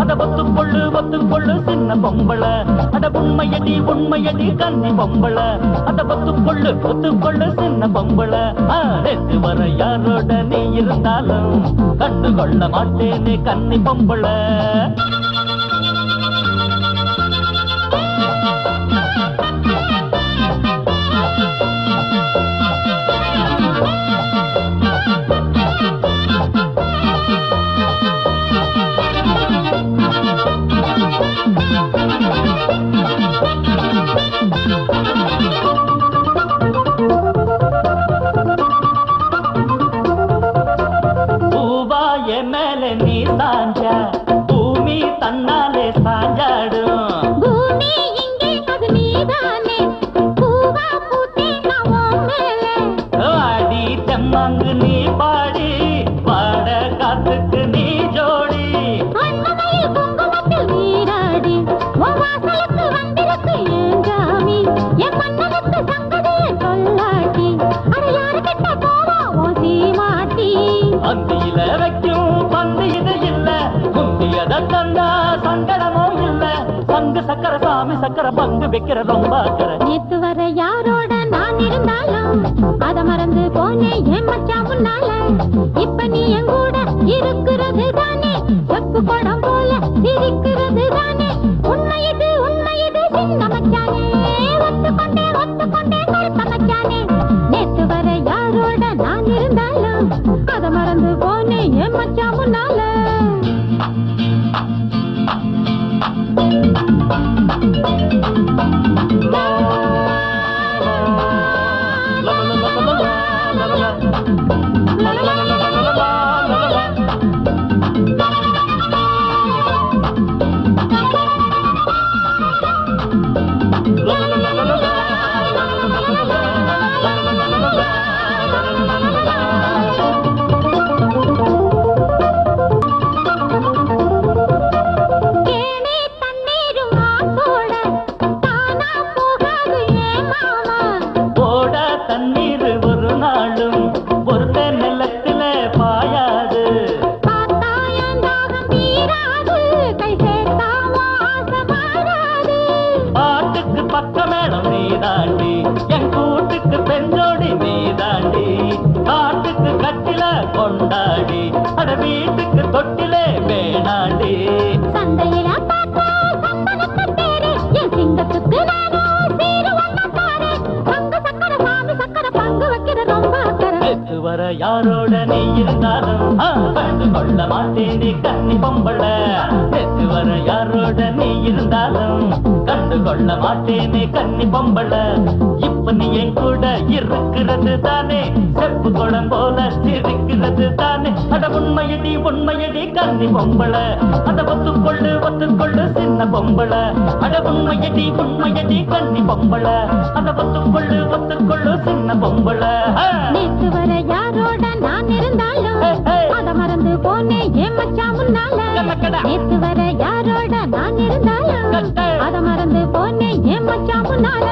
அட ஒத்துக்கொள்ளு சின்ன பொம்பள. அட உண்மையடி உண்மையடி கன்னி பொம்பள. அட ஒத்துக்கொள்ளு சின்ன பொம்பள. வெத்து வர யாரோட நீ இருந்தாலும் கண்டு கொள்ள மாட்டேனே கன்னி பொம்பள. பூமி தன்னாலே சாஞ்சாடும். பூமி இங்கே அது நீதானே பூவா பூத்தே நான் மேலே. ஆடி தெம்மாங்கு நீ பாடி பாட காத்துக்கு நீ ஜோடி. அண்ணமையில் குங்குமத்தில் நீராடி வாசலுக்கு வந்திருக்கு ஏன் ஜாமி. என் மன்னனுக்கு சங்கதியை சொல்லாட்டி அட யாரு கிட்ட போவா ஓசி மாட்டி. அந்தியில வைக்கும் பந்து இது இல்ல குந்தியத தந்தா சங்கடமும் இல்ல. சங்கு சக்கர சாமி சக்கர பங்கு வைக்கிற ரொம்ப அக்கறை. நேத்து வர யாரோட நான் இருந்தாலும் அத மறந்து போனேன் என் மச்சான் முன்னால. இப்ப நீ என் கூட இருக்கிறது தானே செப்பு படம் போல சிரிக்கிறது தானே. உண்மையது சின்ன மச்சானே ஒத்துக்கொண்டே கருத்த மச்சானே. நேத்து வர யாரோட நான் இருந்தாலும் அத மறந்து போனேன் என் மச்சான் முன்னால. கொண்டாடி அட வீட்டுக்கு தொட்டிலே வேணாடி. சந்தையில பார்த்தா சந்தனத்து தேரு என் சிங்கத்துக்கு நானோ சீரு வண்ணத்தாரு. பங்கு சக்கர சாமி சக்கர பங்கு வைக்கிற ரொம்ப அக்கறை. வெத்து வர யாரோட நீ இருந்தாலும் கண்டு கொள்ள மாட்டேனே கன்னி பொம்பள. வெத்து வர யாரோட நீ இருந்தாலும் கண்டு கொள்ள மாட்டேனே கன்னி பொம்பள. இப்ப நீ என் கூட இருக்கிறது தானே செப்பு குளம் போல சிரிக்கிறது தானே. அட உண்மையடி கன்னி பொம்பள. அத ஒத்துக்கொள்ளு சின்ன பொம்பள. அட உண்மையடி கன்னி பொம்பள. அத ஒத்துக்கொள்ளு சின்ன பொம்பள. நேத்து வர யாரோட நான் இருந்தாலும் அத மறந்து போனேன் என் மச்சான் முன்னால. நேத்து வர யாரோட நான் இருந்தாலும் அத மறந்து போனேன் என் மச்சான் முன்னால.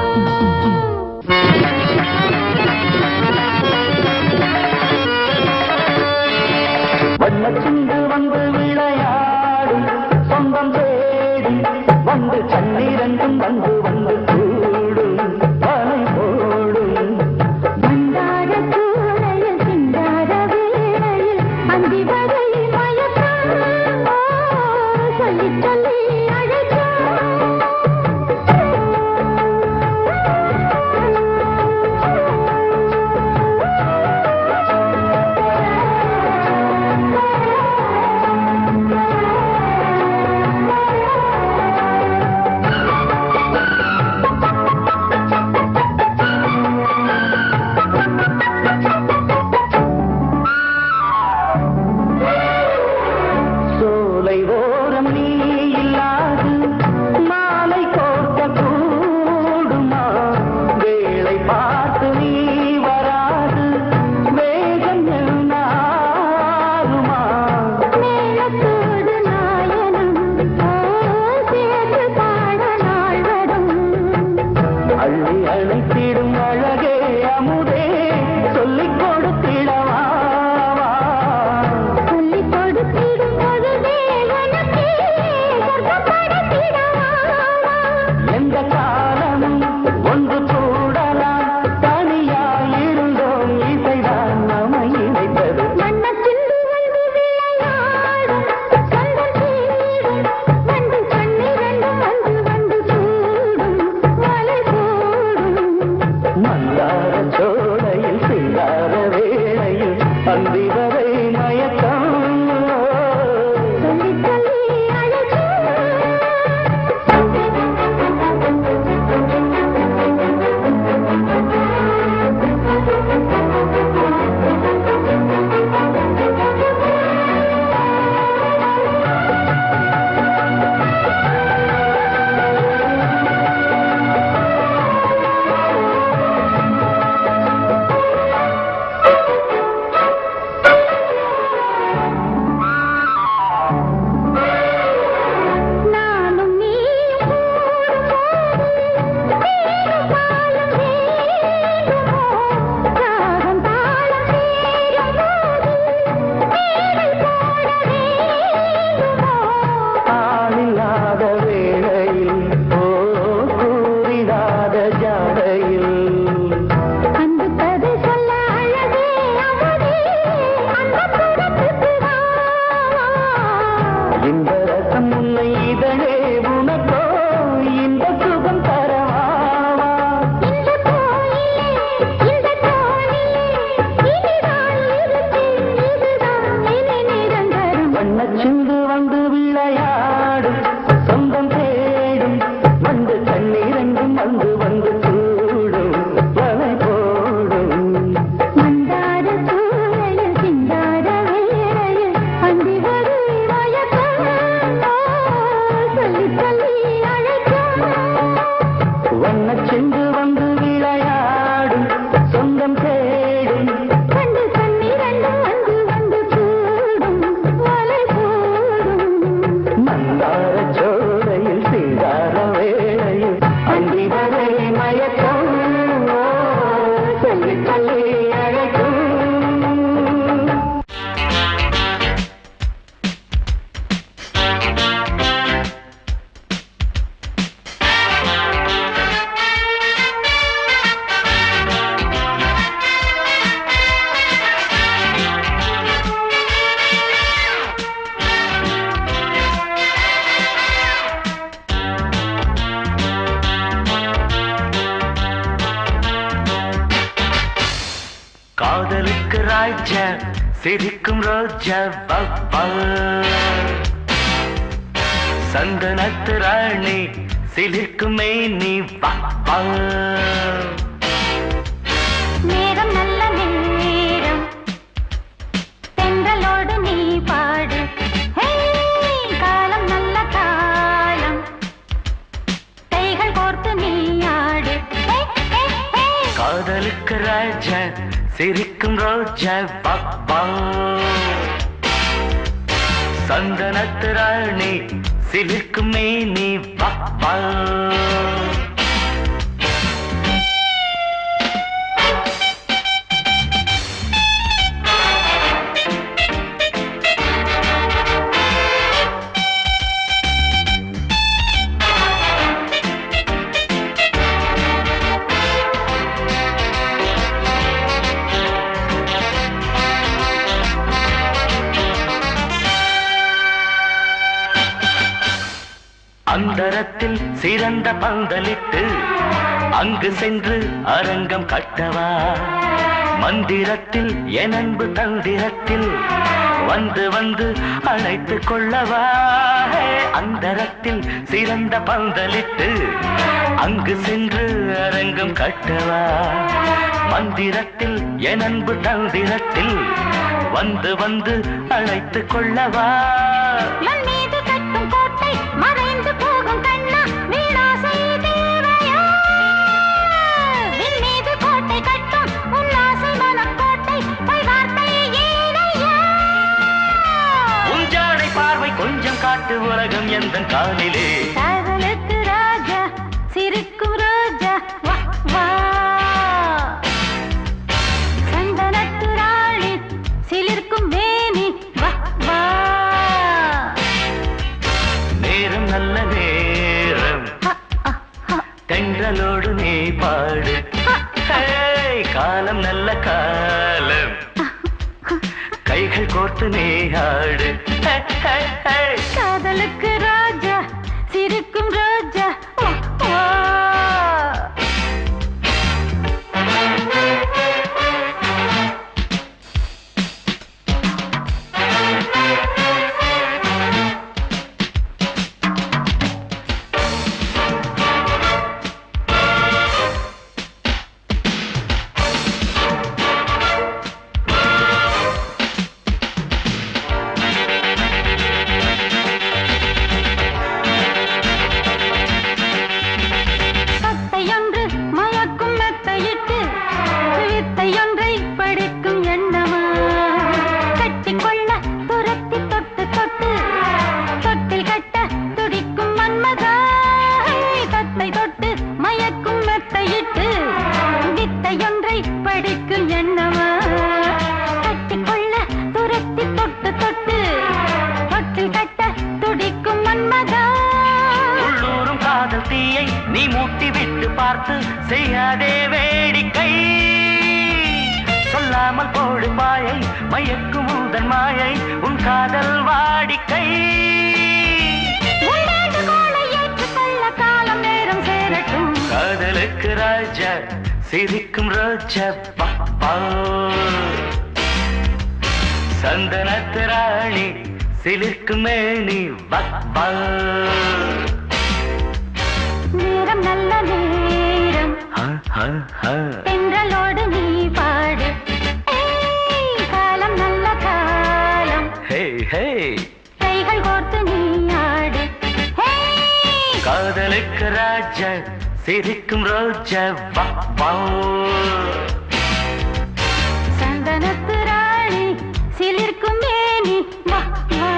வண்ணச்சிந்து வந்து விளையாடும் சொந்தம் தேடி வந்து கண்ணீரண்டும் வந்து வந்து கூடும் தலை போடும். மந்தார சூளையில் சிங்கார வேளையில் அந்தி வரை மயக்க ராஜா சிரிக்கும் ரோஜா பாப்பா சந்தனத்து ராணி சிலிர்க்கும் மேனி பாப்பா நேரம் நல்ல நேரம் தென்றலோடு நீ பாடு காலம் நல்ல காலம் கைகள் கோர்த்து நீ ஆடு காதலுக்கு ராஜா சிரிக்கும் ரோஜா பாப்பா சந்தனத்து ராணி சிலிர்க்கும் மேனி பாப்பா அந்தரத்தில் சிறந்த பந்தலிட்டு அங்கு சென்று அரங்கம் கட்டவா மந்திரத்தில் என் அன்பு தந்திரத்தில் வந்து வந்து அழைத்து கொள்ளவா அந்தரத்தில் சிறந்த பந்தலிட்டு அங்கு சென்று அரங்கம் கட்டவா மந்திரத்தில் என் அன்பு தந்திரத்தில் வந்து வந்து அழைத்து கொள்ளவா மறைந்து போகும் கண்ணா வீணாசை தேவையா விண்மீது கோட்டை கட்டும் உன்னாசை மனக்கோட்டை வார்த்தை ஏனையா உஞ்சாடை பார்வை கொஞ்சம் காட்டு உலகம் எந்த காலிலே காதலுக்கு ராஜா சிரிக்கும் ரோஜா வா வா சந்தனத்து ராணி சிலிர்க்கும் மேனி வா வா நல்ல நேரம் தென்றலோடு நீ பாடு காலம் நல்ல காலம் கைகள் கோர்த்து நீ ஆடு காதலுக்கு ராஜா சிரிக்கும் ரோஜா நீ மூட்டி விட்டு பார்த்து செய்யாதே வேடிக்கை சொல்லாமல் போடு பாயை மயக்கும் முதன் மாயை உன் காதல் வாடிக்கை காலம் நேரம் சேரட்டும் காதலுக்கு ராஜா சிரிக்கும் ரோஜா பாப்பா சந்தனத்து ராணி சிலிர்க்கும் மேனி பாப்பா நேரம் நல்ல நேரம் தென்றலோடு நீ பாடு காலம் நல்ல காலம் கைகள் கோர்த்து நீ ஆடு காதலுக்கு ராஜா சிரிக்கும் ரோஜா பாப்பா சந்தனத்து ராணி சிலிர்க்கும் மேனி வா வா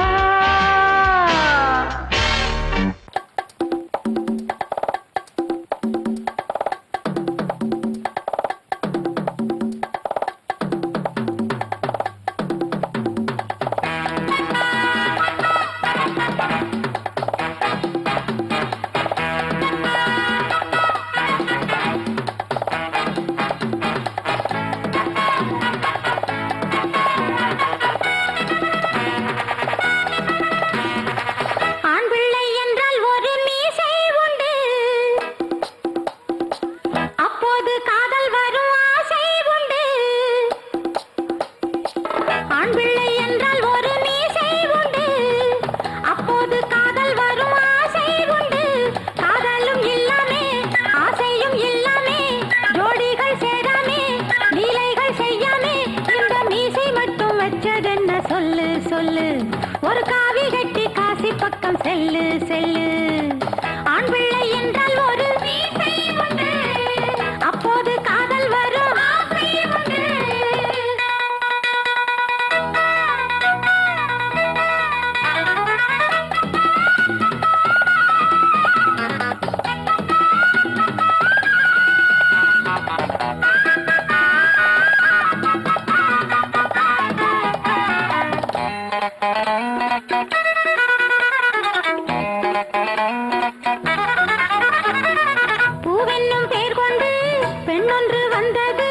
ஒரு காவி கட்டி காசி பக்கம் செல்லு செல்லு ஆண் பிள்ளை என்றால் ஒரு மீசை உண்டு அப்போது காதல் வரும் ஆசை உண்டு பூவென்னும் பேர் கொண்டு பெண்ணொன்று வந்தது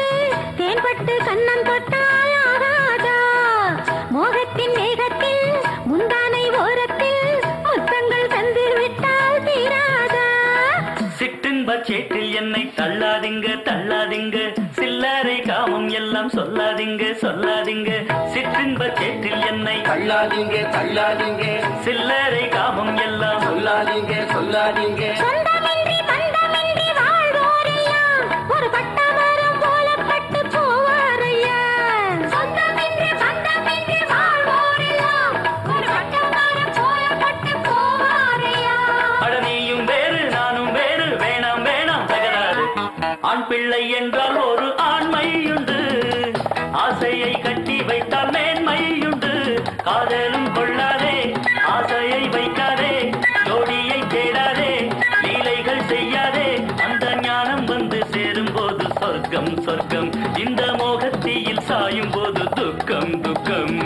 தேன்பட்டு கண்ணம் தொட்டால் ஆகாதா மோகத்தின் வேகத்தில் முந்தானை ஓரத்தில் முத்தங்கள் தந்து விட்டால் தீராதா சிற்றின்ப சேற்றில் என்னை தள்ளாதீங்க தள்ளாதீங்க சில்லறை காமம் எல்லாம் சொல்லாதீங்க சொல்லாதீங்க சிற்றின்ப சேற்றில் என்னை தள்ளாதீங்க தள்ளாதீங்க சில்லறை காமம் எல்லாம் சொல்லாதீங்க சொல்லாதீங்க சொந்தமின்றி பந்தமின்றி வாழ்வோரையா ஒரு பட்டமரம் போல பட்டு போவாரையா சொந்தமின்றி பந்தமின்றி வாழ்வோரெல்லாம் ஒரு பட்டமரம் போல பட்டு போவாரையா அட நீயும் வேறு நானும் வேறு வேணாம் வேணாம் தகராறு ஆண் பிள்ளை என்றால் ஒரு ஆண்மையுண்டு ஆசையை கட்டி வைத்தால் மேன்மையுண்டு காதலும் கொள்ளாதே ஆசையை வைக்காதே ஜோடியை தேடாதே லீலைகள் செய்யாதே அந்த ஞானம் வந்து சேரும் போது சொர்க்கம் சொர்க்கம் இந்த மோகத்தீயில் சாயும் போது துக்கம் துக்கம்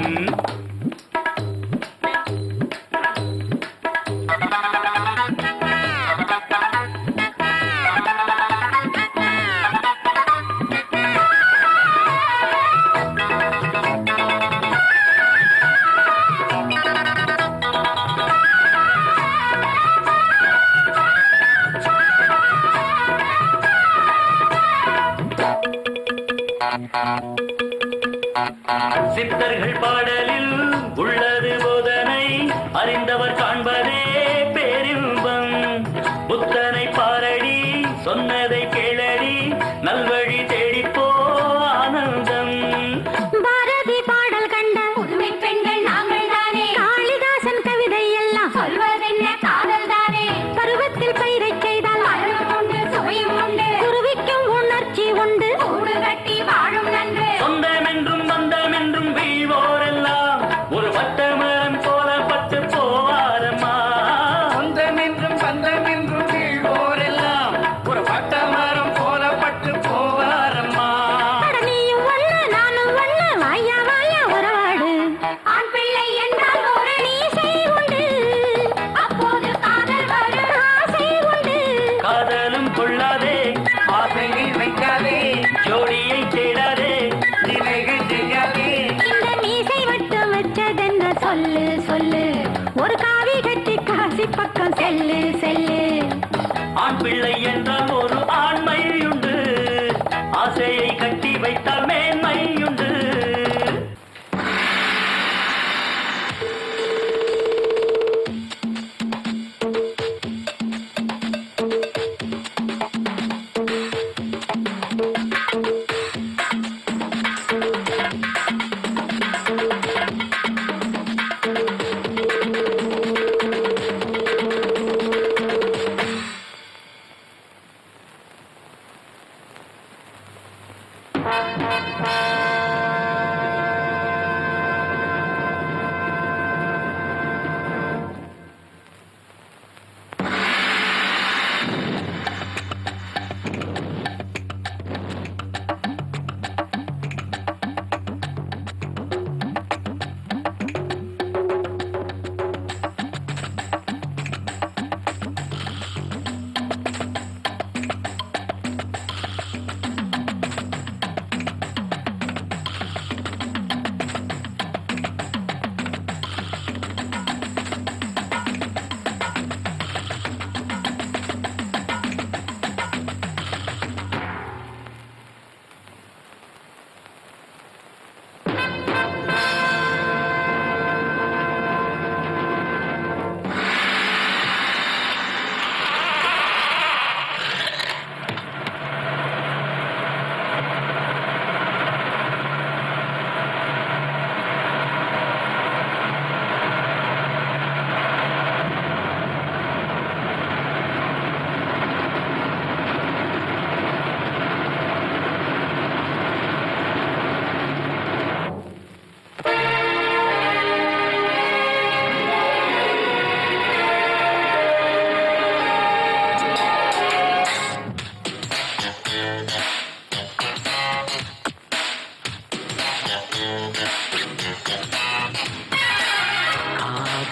சித்தர்கள் பாடலில் உள்ளது போதனை அறிந்தவர் காண்பதே பேரின்பம் புத்தனை பாரடி சொன்னதை கேளடி நல்வழி தேடிப்போ ஆனந்தம் பாரதி பாடல் கண்ட புதுமை பெண்கள் நாங்கள் தானே காளிதாசன் கவிதை எல்லாம் சொல்வதென்ன காதல் தானே பருவத்தில் பயிரை செய்தால் மரணம் உண்டு சுவையும் உண்டு குருவிக்கும் உணர்ச்சி உண்டு கூடு கட்டி வாழும் நன்று சொந்தமென்றும் பந்தமென்றும் வீழ்வோரெல்லாம் ஒரு பட்டமரம் போல பட்டு போவாரம்மா சொந்தமென்றும் பந்தமென்றும் வீழ்வோரெல்லாம் ஒரு பட்டமரம் போல பட்டு போவாரம்மா அட நீயும் ஒண்ணு நானும் ஒண்ணு வாயா வாயா உறவாடு ஆண் பிள்ளை என்றால் ஒரு நீசை உண்டு அப்போது காதல் வரும் ஆசை உண்டு காதலும் கொள்ளாதே ஆசையை வைக்காதே ஜோடியை தேடாதே நிலைகள் செய்யாதே இந்த மீசை மட்டும் வச்சதென்ன சொல்லு சொல்லு ஒரு காவி கட்டி காசி பக்கம் செல்லு செல்லு ஆண் பிள்ளை என்றால் ஒரு ஆண்மையுண்டு ஆசையை கட்டி வைத்தால் மேன்மையுண்டு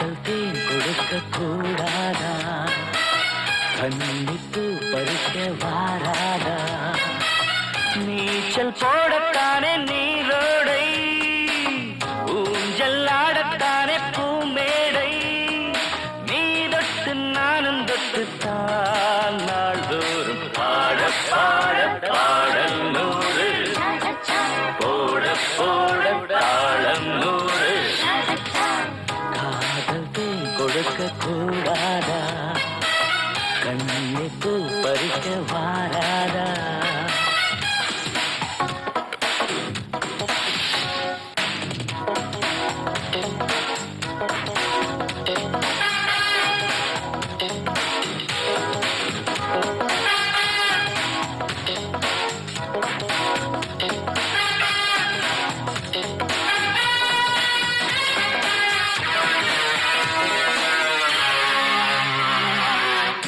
காதல் தேன் கொடுக்க கூடாதா கண்ணிப்பு பறிக்க வாராதா நீச்சல் போடத்தானே நீரோடை ஊஞ்சல் ஆடத்தானே பூமேடை நீ தொட்டு நானும் தொட்டுத்தான் நாள்தோறும் பாட பாட பாடல் நூறு போட போட தாளம் நூறு காதல் தேன் கொடுக்க கூடாதா கண்ணிப்பு பறிக்க வாராதா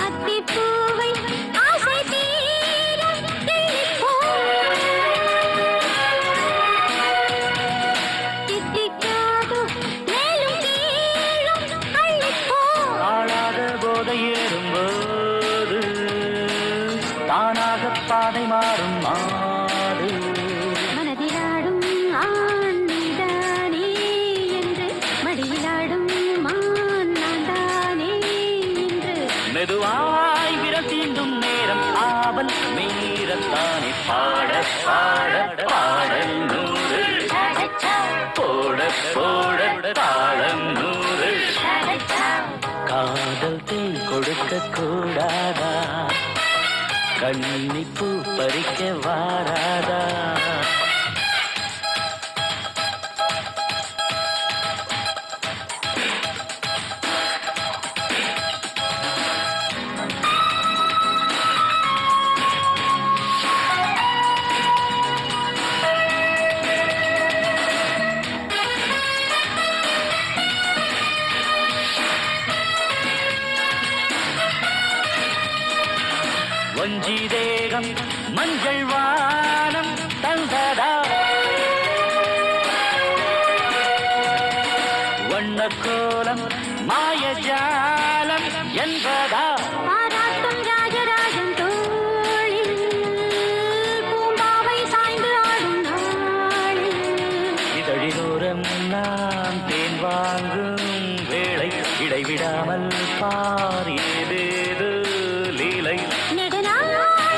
அத்திப்பூவை ஆசை தீர கிள்ளிப்போ தித்திக்காது மேலும் கீழும் அள்ளிப்போ ஆளாத போதை ஏறும்போது தானாக பாதை மாறும் மாடு மனதிலாடும் ஆண் நீதானே என்று மடியிலாடும் மான் நான்தானே என்று மெதுவாய் விரல் தீண்டும் நேரம் ஆவல் மீறத்தானே பாட பாட பாடல் நூறு போட போட தாளம் நூறு காதல் தேன் கொடுக்க கூடாதா கண்ணிப்பு பறிக்க வாராதா வஞ்சி தேகம் மஞ்சள் வானம் தந்ததா வண்ணக்கோலம் மாயஜாலம் என்பதா பாராட்டும் ராஜராஜன் தோளில் பூம்பாவை சாய்ந்து ஆடும் நாளில் இதழிலோரம் நான் தேன் வாங்கும் வேளை இடைவிடாமல் பார் ஏதேது லீலை நெடுநாள்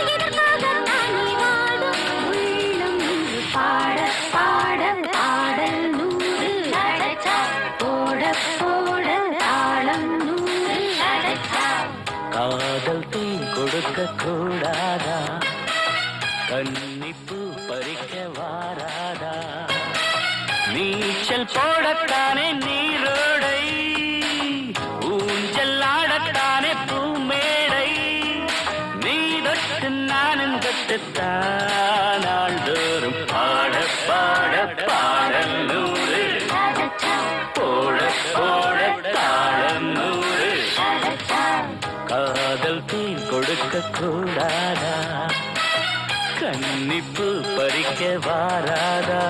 இதற்காகத் தானே வாடும் உள்ளம் நூறு பாட பாட பாடல் நூறு போட போட தாளம் நூறு காதல் தேன் கொடுக்க கூடாதா கண்ணிப்பு பறிக்க வாராதா நீச்சல் போடத்தானே நீரோடை ஊஞ்சல் ஆடத்தானே பூமேடை நீ தொட்டு நானும் தொட்டுத்தான் நாள்தோறும் பாட பாட பாடல் நூறு போட போட தாளம் நூறு காதல் தேன் கொடுக்க கூடாதா கண்ணிப்பு பறிக்க வாராதா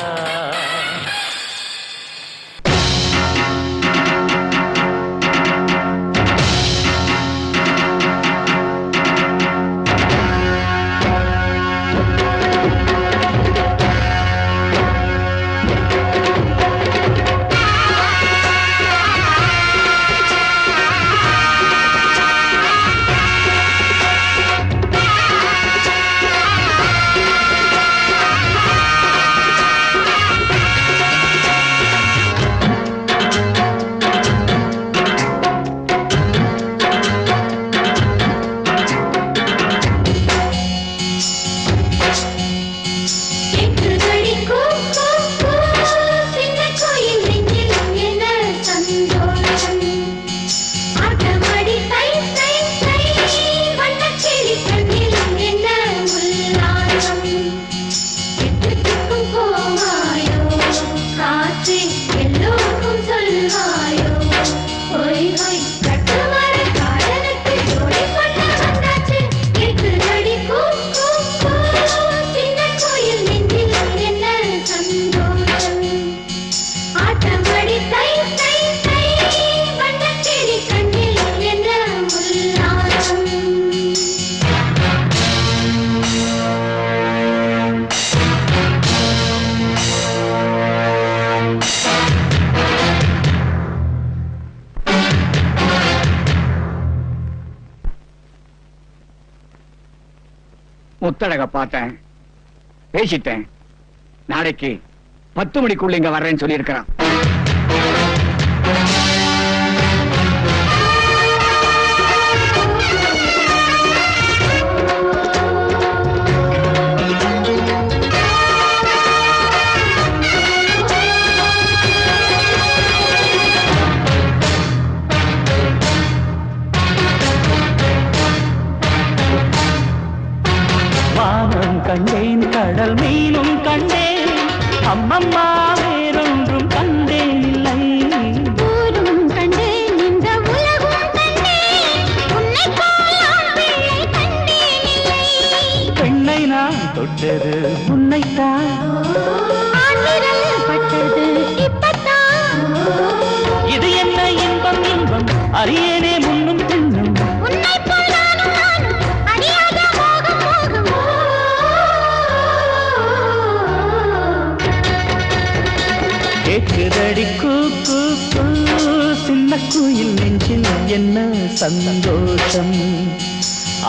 முத்தழக பார்த்தேன், பேசிட்டேன். நாளைக்கு 10 மணிக்குள்ள இங்க வர்றேன்னு சொல்லியிருக்கிறான். வானம் கண்டேன், கடல் மீனும் கண்டேன், அம்மம்மா வேறொன்றும் கண்டேன் இல்லை. ஊரும் கண்டேன், இந்த உலகும் கண்டேன், உன்னைப் போல் ஆண் பிள்ளை கண்டேன் இல்லை. பெண்ணை நான் தொட்டது உன்னைத்தான், ஆண் விரல் பட்டது இப்பத்தான். இது என்ன இன்பம் இன்பம் அறியேனே முன்னும் பின்னும். உன்னைப் போல் நானும் நானும் அறியாத மோகம் மோகம். கேட்குதடி கூ கூ கூ, சின்ன குயில் நெஞ்சில் என்ன சந்தோஷம்.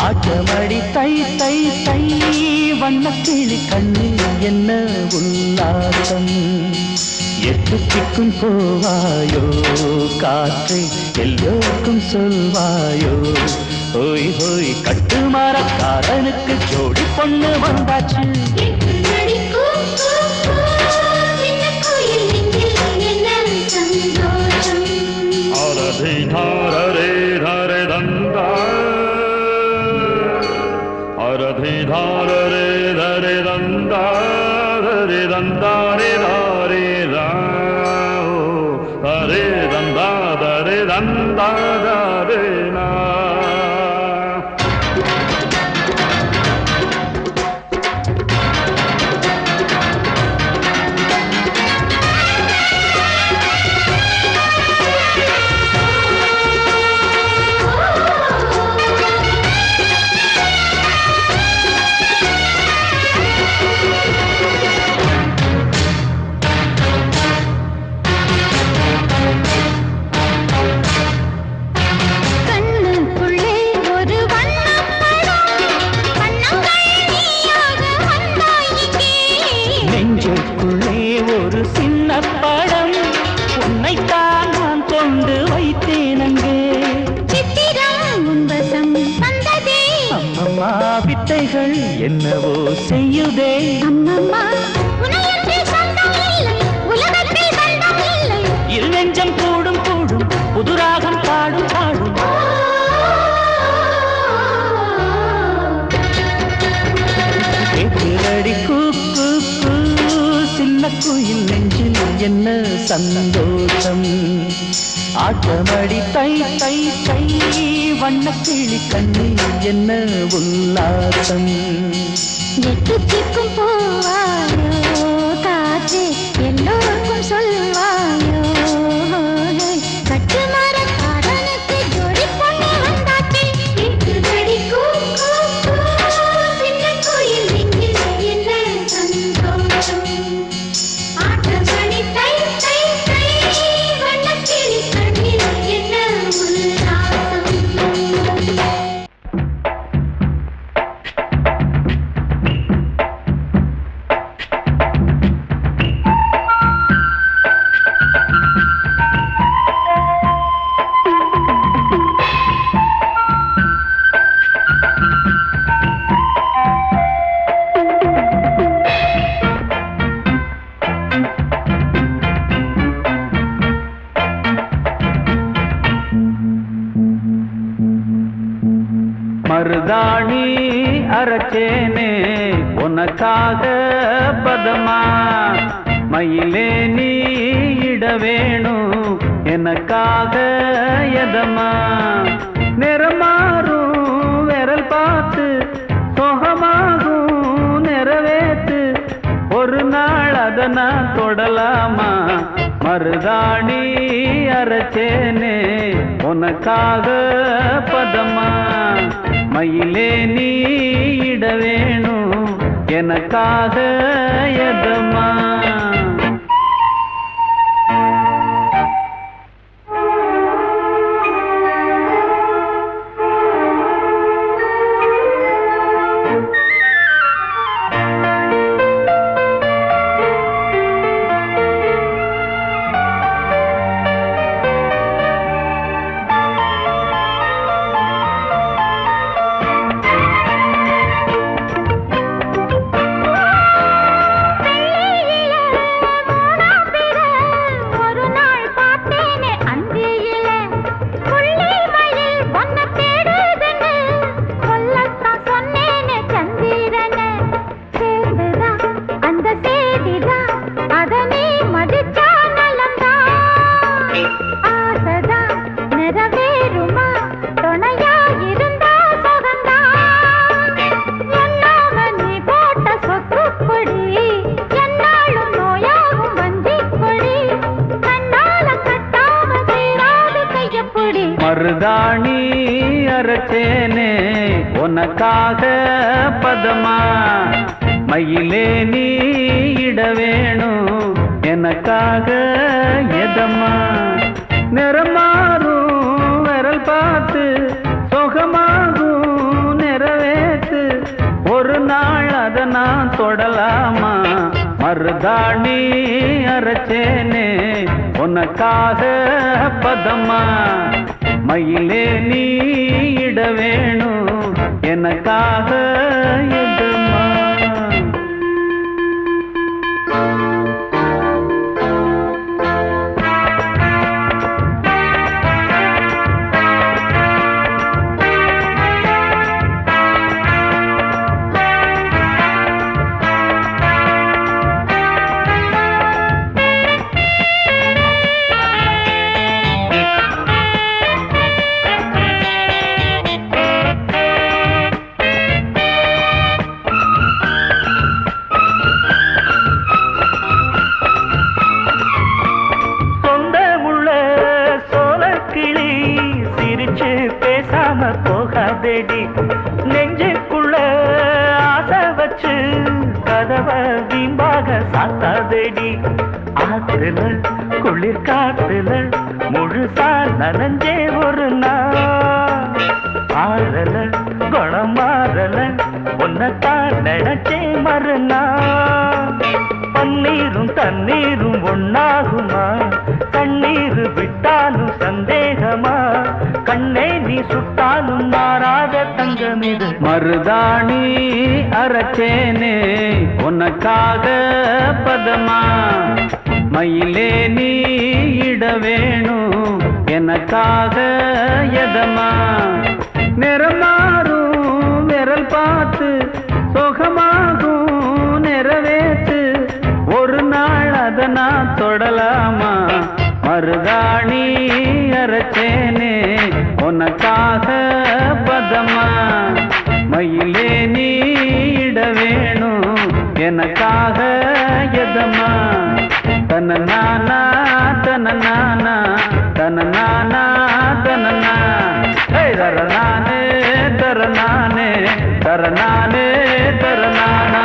ஆட்டமடி தை தை தை, வண்ணக்கிளி கண்ணில் என்ன உல்லாசம். எட்டு திக்கும் போவாயோ காற்றை எல்லோருக்கும் சொல்வாயோ. ஹோய் ஹோய் கட்டுமரக்காரனுக்கு ஜோடி பொண்ணு வந்தாச்சு. கண்ணுக்குள்ளே ஒரு வண்ணப்படம், வண்ணங்கள் நீயாக வந்தாய் இங்கே. நெஞ்சுக்குள்ளே ஒரு சின்ன படம், உன்னைத்தான் நான் கொண்டு வைத்தேன் அங்கே. சித்திரம் உன் வசம் வந்ததே. அம்மம்மா வித்தைகள் என்னவோ செய்யுதே. அம்மம்மா, உனையன்றி சொந்தம் இல்லை, உலகத்தில் பந்தம் இல்லை. இரு நெஞ்சம் கூடும் கூடும், புதுராகம் பாடும் பாடும். கேட்குதடி கூ கூ கூ, சின்ன குயில் நெஞ்சில் என்ன சந்தோஷம். ஆட்டமடி தை தை தை, வண்ணக்கிளி கண்ணில் என்ன உல்லாசம். எட்டு திக்கும் போவாயோ காற்றே, எல்லோருக்கும் சொல்வாயோ. கட்டுமரக்காரனுக்கு ஜோடி பொண்ணு வந்தாச்சு. கேட்குதடி கூ கூ கூ, சின்ன குயில் நெஞ்சில் என்ன சந்தோஷம். ஆட்டமடி தை தை தை, வண்ணக்கிளி கண்ணில் என்ன உல்லாசம். மருதாணி அரைச்சேனே உனக்காக பதமா, மயிலே நீ இட வேணும் எனக்காக எதமா. நிறமாறும் விரல் பார்த்து சொகமாகும் நிறைவேற்று, ஒரு நாள் அத நான் தொடலாமா. மருதாணி அரைச்சேனே உனக்காக பதமா, மயிலே நீ இட வேணும் எனக்காக எதமா. மருதாணி அரைச்சேனே உனக்காக பதமா மயிலே நீ இட வேணும் எனக்காக எதமா நிறமாறும் விரல் பார்த்து சுகமாகும் நிறைவேற்று ஒரு நாள் அதை நான் தொடலாமா மருதாணி அரைச்சேனே உனக்காக பதமா மயிலே நீ இட வேணும் எனக்காக எதமா நெஞ்சுக்குள்ள ஆசை வச்சு கதவை வீம்பாக சாத்தாதேடி ஆத்துல குளிர் காத்துல முழுசா நனைஞ்சே ஒரு நாள் ஆறல குணம் மாறல உன்னைத்தான் நினைச்சே மறுநாள் பன்னீரும் தண்ணீரும் ஒன்னாகுமா கண்ணீர் விட்டாலும் சந்தேகமா கண்ணே நீ சுட்டாலும் மாறாத தங்கமிது மருதாணி அரைச்சேனே உனக்காக பதமா மயிலே நீ இட வேணும் எனக்காக எதமா நிறமாறும் விரல் பார்த்து சுகமாகும் நிறைவேற்று ஒரு நாள் அதை நான் தொடலாமா மருதாணி அரைச்சேனே உனக்காக பதமா மயிலே நீ இட வேணும் எனக்காக எதமா தனநானா தனநானா தனநானா தனனா தரநானே தரநானே தரநானே தரநானா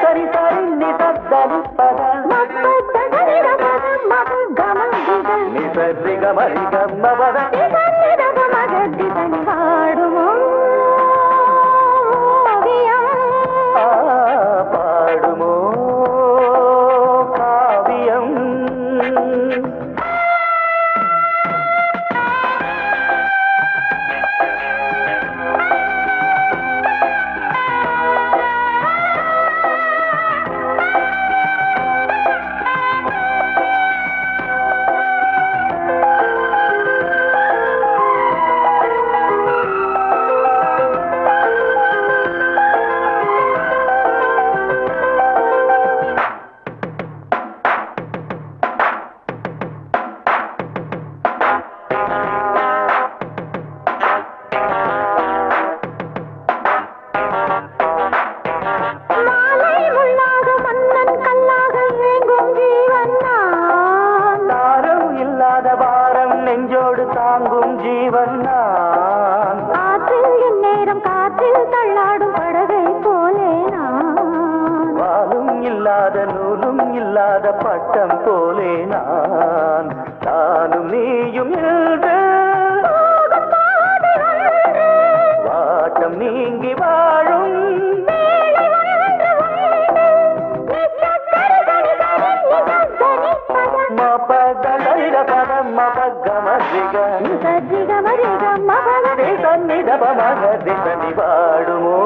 சரி சரி நிசத்தரி பத சரிக மரிக மபத பாடுமோ பாடுமோ காவியம் நெஞ்சோடு தாங்கும் ஜீவன் நான் காற்றில் இந்நேரம் காற்றில் தள்ளாடும் படகை போலே நான் வாலும் இல்லாத நூலும் இல்லாத பட்டம் போலே நான் நானும் நீயும் எழுது வாட்டம் நீங்கி வாழும் சஜ்ஜிக மரிக மபத வாடுமோ